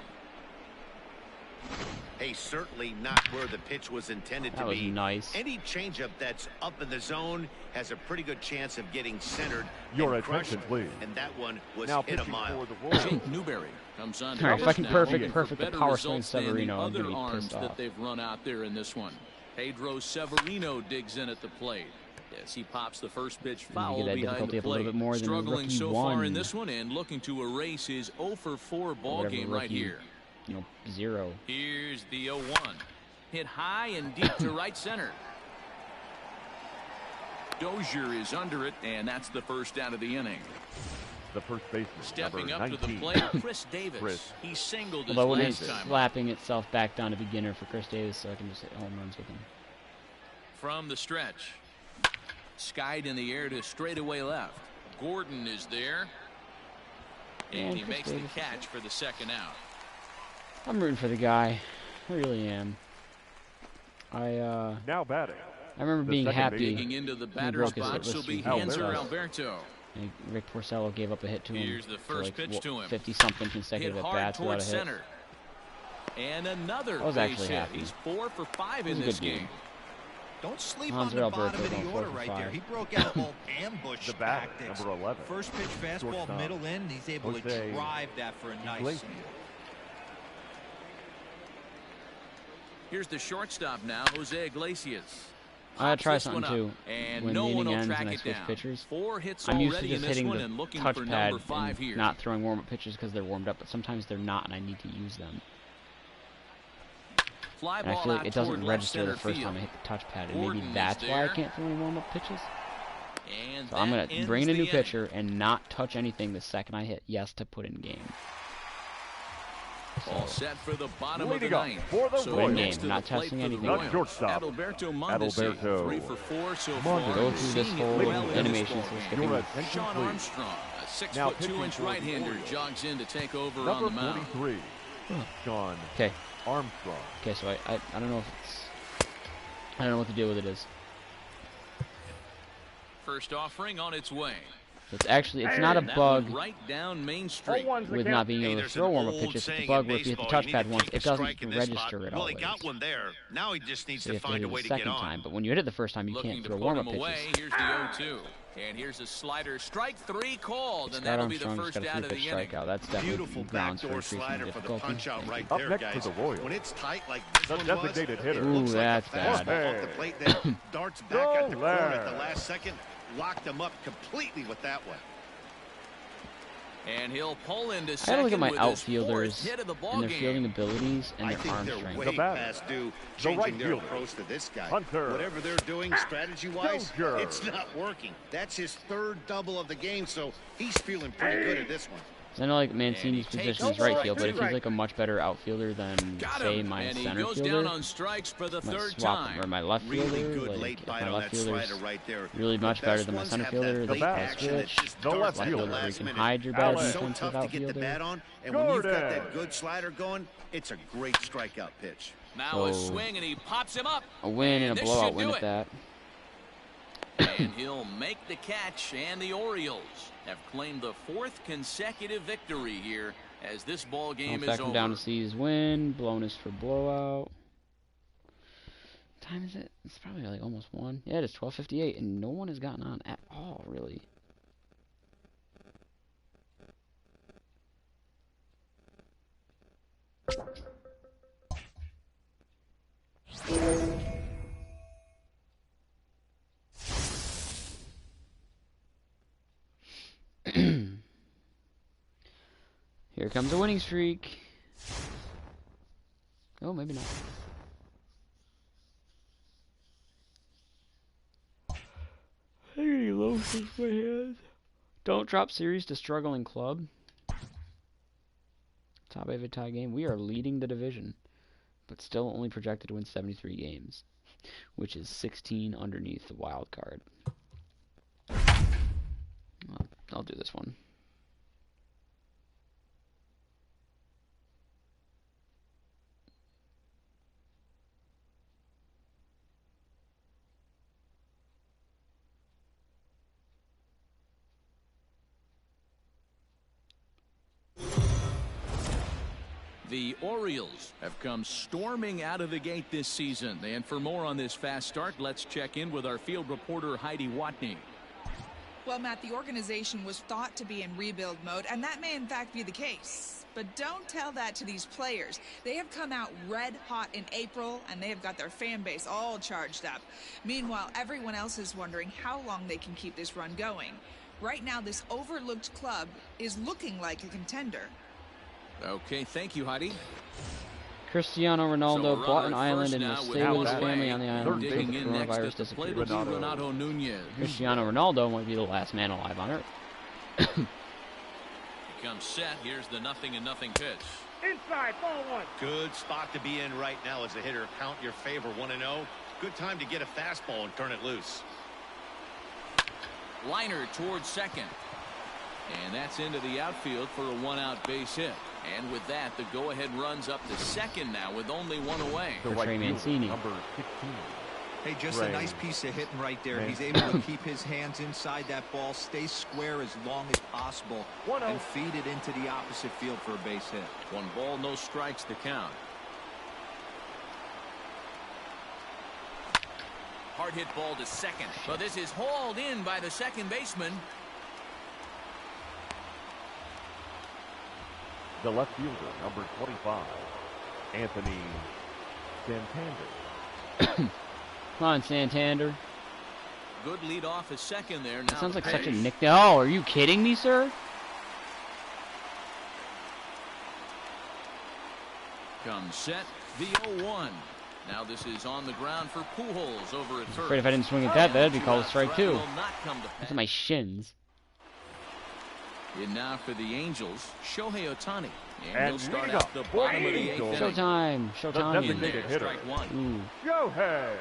Hey, certainly not where the pitch was intended That to was be. nice. Any changeup that's up in the zone has a pretty good chance of getting centered Your and crushed, attention, please. and that one was Now hit a pitching mile. for the Royals. Jake Newberry comes on. All right, to fucking now, perfect, looking for perfect. The better power swing results than the Severino. I'm other gonna be arms pissed that off. they've run out there in this one. Pedro Severino digs in at the plate. Yes, he pops the first pitch Need to foul get that behind difficulty the up a little plate. bit more than Struggling rookie so far in one. this one and looking to erase his 0 for 4 ball whatever game right rookie, here. 0. Here's the 0-1. Hit high and deep to right center. Dozier is under it, and that's the first out of the inning. The first baseman, Stepping number up to the 19. plate, Chris Davis. Chris. He singled his Although when last it's time. slapping itself back down to beginner for Chris Davis, so I can just hit home runs with him. From the stretch. Skied in the air to straightaway left. Gordon is there. And he Chris makes Davis the is catch for the second out. I'm rooting for the guy. I really am. Now batting. I remember The being second happy. Digging into the He batter's broke his box will be Alberto. Hanser Alberto. And Rick Porcello gave up a hit to him. Here's the for first pitch to him. 50-something Hit consecutive hard at-bats without a towards hit. center. And another I was base actually hit. happy. He's 4 for 5 It was in a this good game. game. Don't sleep Hans on the Alberto bottom of going the 4 order for right 5. there. He broke out old ambush The batter, tactics. number 11. First pitch fastball, Shortstop, middle in, and he's able to Jose drive that for a nice Iglesias. single. Here's the shortstop now, Jose Iglesias. I gotta try Pops this one something up, too. and When no the one inning will ends track and I it switch down. pitchers, 4 hits I'm used to already in just this hitting one the and looking for number 5 touchpad here. and not throwing warm-up pitches because they're warmed up, but sometimes they're not, and I need to use them. Fly And I ball feel like out it doesn't toward left register the center first field. time I hit the touchpad, and Gordon maybe is that's why I there. can't throw any warm-up pitches. And So I'm that gonna ends bring in a the new inning. pitcher and not touch anything the second I hit yes to put in game. All set for the bottom of the Leading up ninth. for the So Royals. next to Not the plate testing for the anything. Royals, Shortstop, Adalberto Mondesi, Adalberto 3 for 4 so Mondesi. far. Go through this Seeing it whole well in this animation ball so game. skipping Your this. attention, Sean please. Armstrong, a Now 6'2" pitching for the right-hander, Orioles. jogs in to take over on Number the mound. 43, Sean Okay, Armstrong. okay, so I don't know if it's... I don't know what the deal with it is. First offering on its way. It's not a And that bug one right down Main Street. with not being able to throw warm-up pitches. It's a bug where if you hit the touchpad once, it doesn't register it Well, always. he got one there. Now he just needs So you to have to find hit a it way a to get second on. time, but when you hit it the first time, you Looking can't to throw put warm-up him pitches. away. Here's the 0-2. And here's a slider. Strike 3 called, and Scott that'll be the Armstrong's first got a out of the 3-pitch inning. strikeout. That's definitely Beautiful grounds for backdoor increasing slider for the difficulty. punch out Thank right you. Up there, next guys. for the Royals. When it's tight like this The one designated was, hitter. it Ooh, looks like that's a fastball bad. off the plate, then darts back at the corner at the Soler. last second. Locked him up completely with that one. And he'll pull into I gotta second look at my with his outfielders 4th hit of the ball and their game. fielding abilities and I their think arm they're strength. way The batter. past due The changing right their fielder. approach to this guy. Hunter. Whatever they're doing strategy-wise, Dozier. it's not working. That's his 3rd double of the game, so he's feeling pretty good at this one. I know like Mancini's And he position takes is right strike field, but if two. he's like a much better outfielder than Got say him. my And he center goes fielder, down on strikes for the I might 3rd swap him. time. Or my left Really fielder, good like late if bite my on left that fielder's slider right there. really The much better best than my ones center have that fielder, late like action that switch. just The darts left at the fielder. Where you last can minute. hide your Alex. bad So defensive tough to get the outfielder. bat on, and when you've got Gordon. that good slider going, it's a great strikeout pitch. Now a So- swing, and he pops him up. A win and a This blowout should win do at it. that. And he'll make the catch, and the Orioles have claimed the 4th consecutive victory here as this ball game Bounce is back from over. down to see his win. Bonus for blowout. What time is it? It's probably like almost 1. Yeah, it is 12:58, and no one has gotten on at all, really. Here comes a winning streak. Oh, maybe not. I'm getting lotions in my hands. Don't drop series to struggling club. Top 8 tie game. We are leading the division, but still only projected to win 73 games, which is 16 underneath the wild card. I'll do this one. The Orioles have come storming out of the gate this season. And for more on this fast start, let's check in with our field reporter, Heidi Watney. Well, Matt, the organization was thought to be in rebuild mode, and that may in fact be the case. But don't tell that to these players. They have come out red hot in April, and they have got their fan base all charged up. Meanwhile, everyone else is wondering how long they can keep this run going. Right now, this overlooked club is looking like a contender. Okay, thank you, Heidi. Cristiano Ronaldo So bought an runner island first and will now stay with his without family way. on the island until Digging the in next coronavirus at the plate disappears. will be Renato Nunez. Cristiano Ronaldo might be the last man alive on Earth. He comes set. Here's the 0-0 pitch. Inside, ball 1. Good spot to be in right now as a hitter. Count your favor 1-0. Good time to get a fastball and turn it loose. Liner towards second. And that's into the outfield for a 1-out base hit. And with that, the go-ahead runs up to second now with only 1 away. The For right Trey fielder, Mancini. number 16. Hey, just Ray. a nice piece of hitting right there. He's Mancini. able to keep his hands inside that ball, stay square as long as possible, 1-0. and feed it into the opposite field for a base hit. 1 ball, no strikes to count. Hard hit ball to second. But this is hauled in by the second baseman. The left fielder, number 25, Anthony Santander. Come on, Santander. Good lead off a second there. That Now sounds the like such a pitch. nickname. Oh, are you kidding me, sir? Comes set, the 0-1. Now this is on the ground for Pujols over at I'm first. afraid if I didn't swing at that, that'd be called a strike too. Will not come to Look pass. at my shins. And now for the Angels, Shohei Ohtani. And And he'll start leading out up the for bottom the of the 8th Angels. inning. Showtime. Showtime. In there, designated hitter. strike one. Ooh. Yohei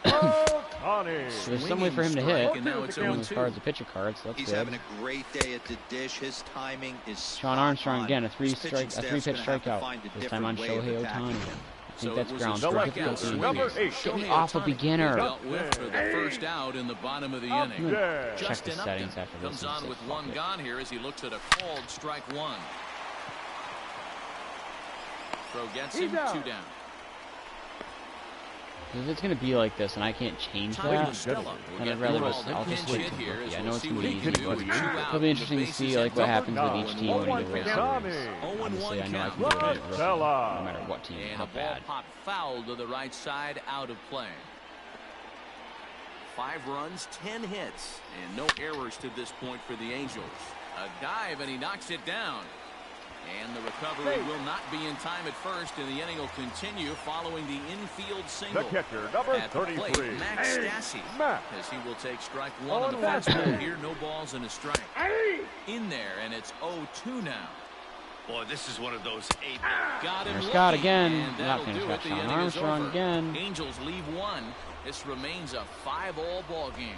Ohtani. So there's some way for him to hit. And now it's One of those 0-2. cards, a pitcher card, so that's He's good. having a great day at the dish. His timing is Sean spot Armstrong on. again, a His pitching three-pitch staff's gonna have to strikeout. find a This time on different way of Shohei attacking Ohtani. him. I So think it that's was a ground. strikeout Difficult swing. Number 8, Get me Shohei off a Ohtani beginner. dealt with for the first out in the bottom of the Up inning. there. Check Justin the Upton settings after this comes and on say, with fuck one it. gone here as he looks at a called strike one. Throw gets him, He's out. 2 down. If it's gonna be like this and I can't change Tommy that, Costello will then get I'd rather the just ball. I'll The just pinch switch hit to here rookie. is I know we'll it's see gonna what be he easy, can do but with 2 out it'll be and interesting the to see bases like what empty. happens with each team when you Number do it. 9, Obviously, I know I can do it as a rookie, Rosella. no matter what team, And how a ball bad. pop foul to the right side, out of play. 5 runs, 10 hits, and no errors to this point for the Angels. A dive, and he knocks it down. And the recovery will not be in time at first, and the inning will continue following the infield The single. catcher, number At the 33, plate, Max Stassi, Max. as he will take strike 1 on the On fastball Stassi. here. No balls and a strike. In there, and it's 0-2 now. Boy, this is one of those 8. Got him There's Scott looking, again. and Not that'll finished. do Got it. The Sean inning is Armstrong over. again. Angels leave 1. This remains a 5-all ball game.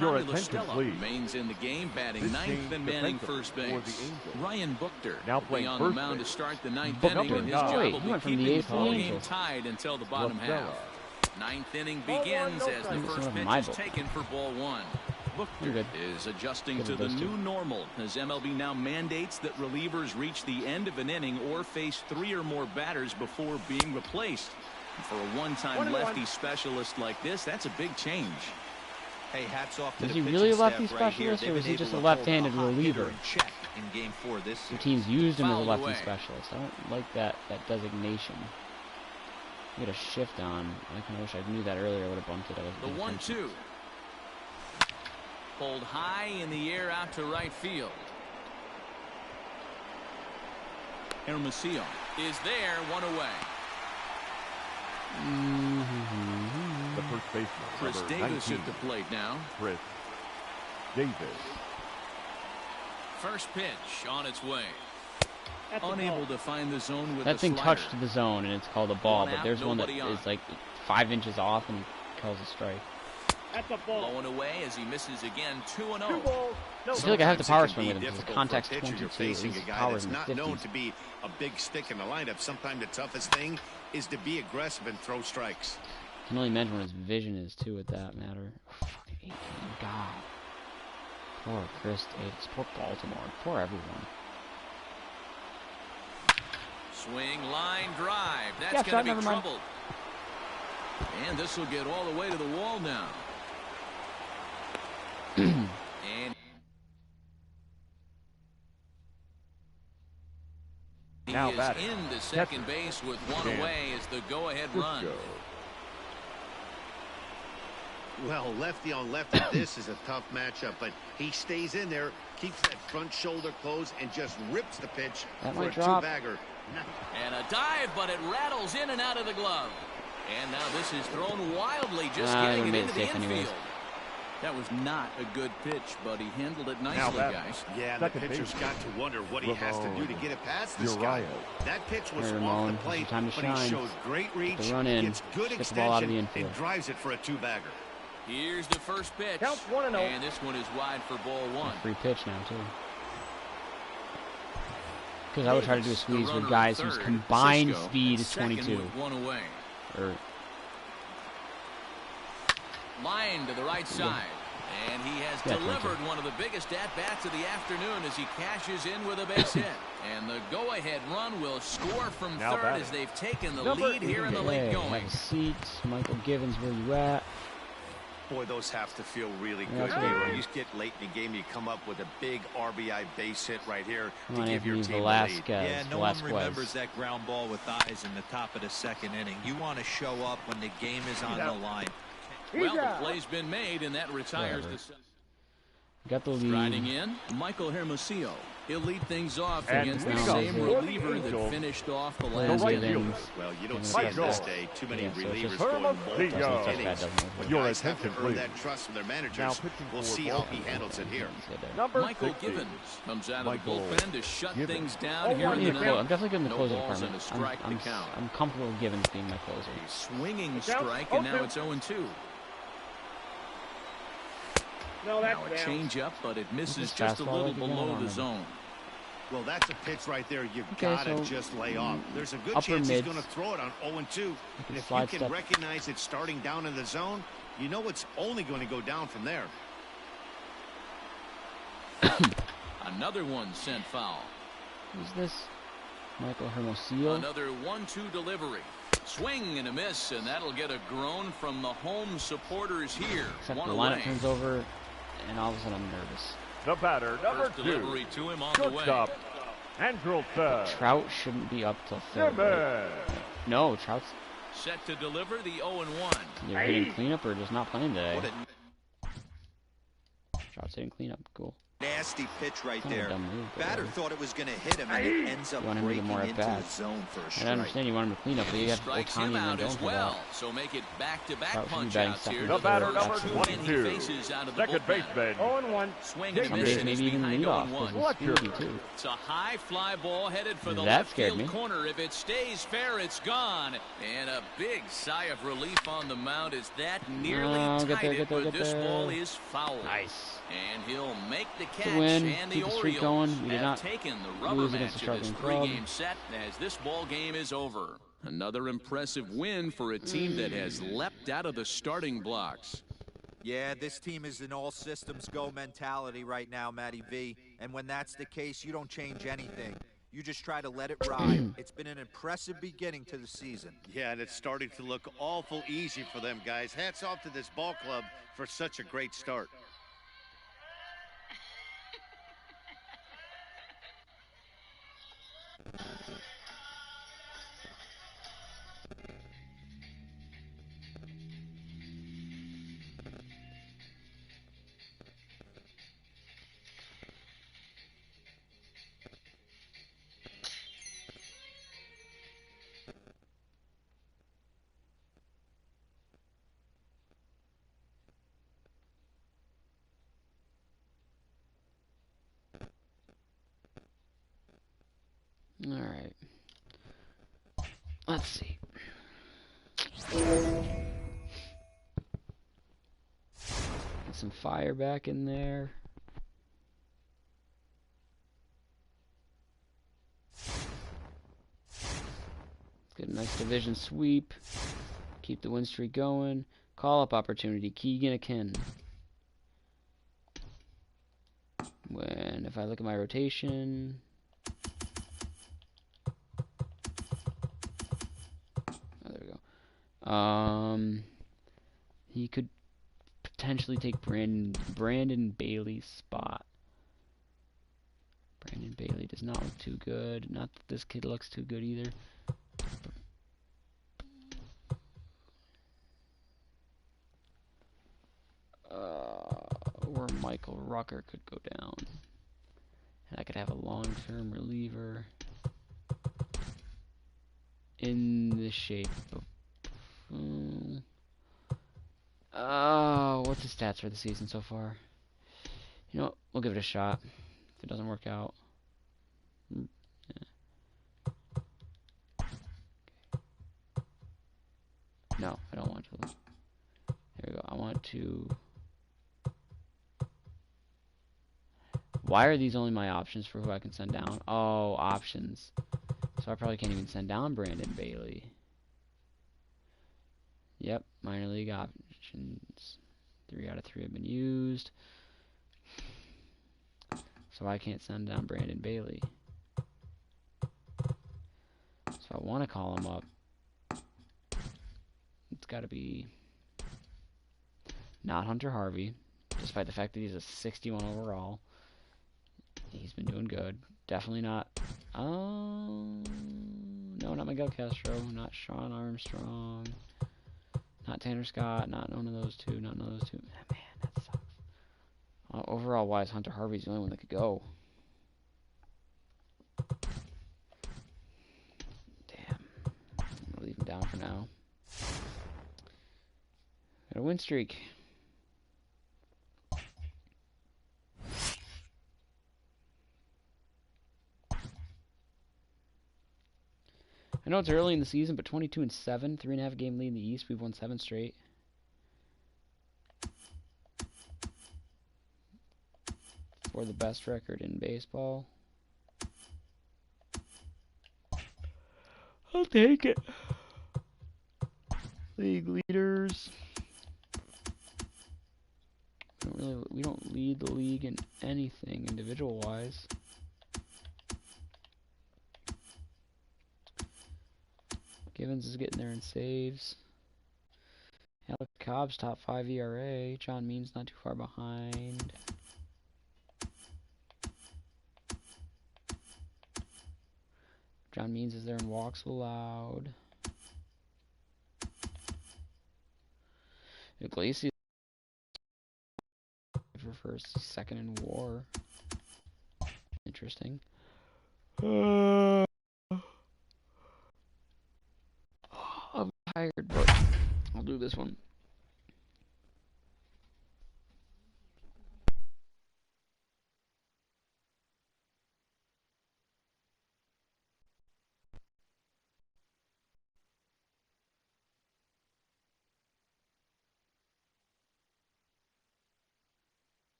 Your Tommy attention, Costello please. remains in the game, batting This 9th team's and manning defensive first for the base. Angels. Ryan Buchter Now will be playing on the first mound to base. start the 9th Buchter. inning, and his Number job nine. will He be went from the keeping the eighth to the ball game Angels. tied until the bottom Rosella. half. 9th inning begins as the It's first one of pitch my is books. taken for ball 1. You're Buchter good. is adjusting Good to with the those new two. normal as MLB now mandates that relievers reach the end of an inning or face 3 or more batters before being replaced. And for a one-time lefty specialist like this, that's a big change. Hey, hats off to Is the he really a pitching lefty staff right here. specialist, or They've is he been just a able to hold left-handed hot hitter reliever? in check in game 4 this The season. teams used him as a Fouled lefty away. specialist. I don't like that designation. Get a shift on. I kind of wish I knew that earlier. I would have bumped it. I was The 1-2. Pulled high in the air out to right field. Hermosillo is there, 1 away. The first baseman, Chris number Davis 19, at the plate now. Chris Davis. First pitch on its way. Unable to find the zone with That the thing slider. touched the zone, and it's called a ball. One But out, there's one that nobody on. is like 5 inches off, and he calls a strike. Blowing away as he misses again. 2-0. I feel like I have the power Sometimes it swing can with be him. His difficult contact's for a pitcher. You're 22. facing His a guy power's that's in the not 50s. known to be a big stick in the lineup. Sometimes the toughest thing is to be aggressive and throw strikes. I can only imagine what his vision is too, with that matter. Fucking 18, God. Poor Chris Davis. Poor Baltimore. Poor everyone. Swing, line, drive. That's Yeah, going shot, to never be mind. troubled. And this will get all the way to the wall now. And he Now is batting. into second base with 1 Dan away as the go-ahead run. Frisco. Well, lefty on lefty, this is a tough matchup, but he stays in there, keeps that front shoulder closed, and just rips the pitch That for might a drop. two-bagger. And a dive, but it rattles in and out of the glove. And now this is thrown wildly, just Nah, getting they it made into it the safe infield. anyways. That was not a good pitch, but he handled it Now nicely, batting. guys. Yeah, the Second pitcher's base. got to wonder what he has to do to get it past this guy. Uriah. That pitch was Hey, off Ramon, the it's plate, your time to but he shine. shows great reach, the run in, gets good get the ball out of the extension, infield. and drives it for a two-bagger. Here's the first pitch. Count 1-0. And this one is wide for ball 1. Free pitch now too. Because I would try to do a Davis, the squeeze runner with at guys whose third. combined Cisco speed at is second 22. with 1 away. Or Line to the right side. And he has Yeah, delivered one of the biggest at-bats of the afternoon as he cashes in with a base hit. And the go-ahead run will score from Now third batting. as they've taken the Number lead here in the late Hey, going. have a seat. Michael Givens, where you at? Boy, those have to feel really Yeah, good that's here. good. When you get late in the game, you come up with a big RBI base hit right here Come to on, give your Anthony team the lead. Velasquez. Yeah, no one Velasquez. remembers that ground ball with eyes in the top of the second inning. You want to show up when the game is on the line. Well, the play's been made, and that retires Whatever. the... Got the lead. Riding in, Michael Hermosillo. He'll lead things off And against the leading off same for the reliever that Angels, finished off the The last right inning. fielder. Well, you don't Givens see it got this that. day. Too many Yeah, so it's relievers just going Hermosillo. multiple That's innings. bad, doesn't it? When Your guys have to attention, earn please. that trust from their Now managers, pitching we'll for see how he Baltimore. handles it here. Number Michael 60. Givens comes out of Michael the bullpen to shut Givens. things down Oh, here I in need the a close. ninth. I'm definitely good in the No closer balls department. and a strike to count. I'm comfortable with Givens being my closer. A swinging Count. strike, Oh, and now two. it's 0-2. No, Now a changeup, but it misses This just a fastball little like you below want the him. zone. Well, that's a pitch right there. You've Okay, got to so, just lay off. There's a good upper chance he's mids. going to throw it on 0-2. And can if you slide can step. recognize it starting down in the zone, you know it's only going to go down from there. Another one sent foul. Who's this? Michael Hermosillo. Another 1-2 delivery. Swing and a miss, and that'll get a groan from the home supporters here. Except One the lineup away. turns over, and all of a sudden I'm nervous. The batter, number First 2. delivery to him on the way. Shortstop, Andrelton. Trout shouldn't be up till third. Right? Givens. No, Trout's Set to deliver the 0-1. either hitting cleanup or just not playing today. What a Trout's hitting cleanup. Cool. nasty pitch right Kind of a there. dumb move, but Batter whatever. thought it was going to hit him, and it ends up You want him to get breaking more into the at-bats. zone for a And strike. I understand you want him to clean up, but you have Strikes Otani him and out Rendon as for well. that. So make it back-to-back Trout should be punch batting outs second here. or The to batter, first number two men he 22. faces out of the Second bullpen. baseman. 0-1. Swing and a Some miss, days and it's maybe even behind lead off 0-1. because Watch he's your- speedy too. It's a high fly ball headed for the That left scared field me. corner. If it stays fair, it's gone. And a big sigh of relief on the mound as that nearly Oh, get tied there, it, get there, but get this there. ball is foul. Nice. And he'll make the catch, a win. and the Keep the streak Orioles going. We did have not taken the rubber lose against match the of this struggling club. three-game set as this ball game is over. Another impressive win for a team that has leapt out of the starting blocks. Yeah, this team is an all systems go mentality right now, Matty V. And when that's the case, you don't change anything. You just try to let it ride. It's been an impressive beginning to the season. Yeah, and it's starting to look awful easy for them, guys. Hats off to this ball club for such a great start. All right. Let's see. Get some fire back in there. Get a nice division sweep. Keep the win streak going. Call up opportunity. Keegan Akin. When if I look at my rotation. Oh, there we go. He could potentially take Brandon Bailey's spot. Brandon Bailey does not look too good. Not that this kid looks too good either. Or Michael Rucker could go down. And I could have a long-term reliever in the shape of... what's his stats for the season so far? You know what? We'll give it a shot. If it doesn't work out. No, I don't want to. There we go. I want to... Why are these only my options for who I can send down? Oh, options. So I probably can't even send down Brandon Bailey. Yep, minor league options. 3 out of 3 have been used. So I can't send down Brandon Bailey. So I want to call him up. It's got to be not Hunter Harvey, despite the fact that he's a 61 overall. He's been doing good. Definitely not. No, not Miguel Castro. Not Sean Armstrong. Not Tanner Scott. Not none of those two. Not none of those two. Man, that sucks. Overall wise, Hunter Harvey's the only one that could go. Damn. I'm gonna leave him down for now. Got a win streak. I know it's early in the season, but 22-7, 3.5 game lead in the East. We've won 7 straight. For the best record in baseball. I'll take it. League leaders. We don't lead the league in anything individual wise. Givens is getting there in saves. Alec Cobb's top 5 ERA. John Means not too far behind. John Means is there in walks allowed. Iglesias for first, second in WAR. Interesting. I'm tired, but I'll do this one.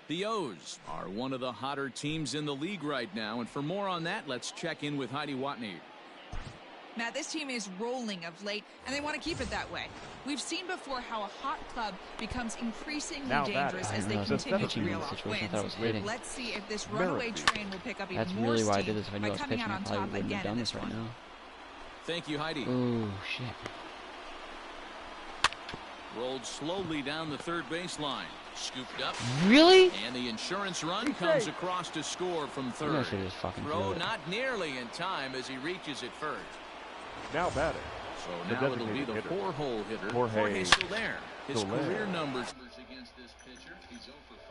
The O's are one of the hotter teams in the league right now, and for more on that, let's check in with Heidi Watney. Matt, this team is rolling of late, and they want to keep it that way. We've seen before how a hot club becomes increasingly dangerous as they continue to reel off wins. Let's see if this runaway train will pick up even more really why I steam did this. If I knew by I was coming pitching, out I on probably top wouldn't have again done in this this right one. now. Thank you, Heidi. Oh, shit. Rolled slowly down the third baseline. Scooped up. Really? And the insurance run comes across to score from third. Throw not nearly in time as he reaches it first. Now batting. So now it'll be the 4-hole hitter, Jorge Soler. His career numbers against this pitcher. He's 0 for 5.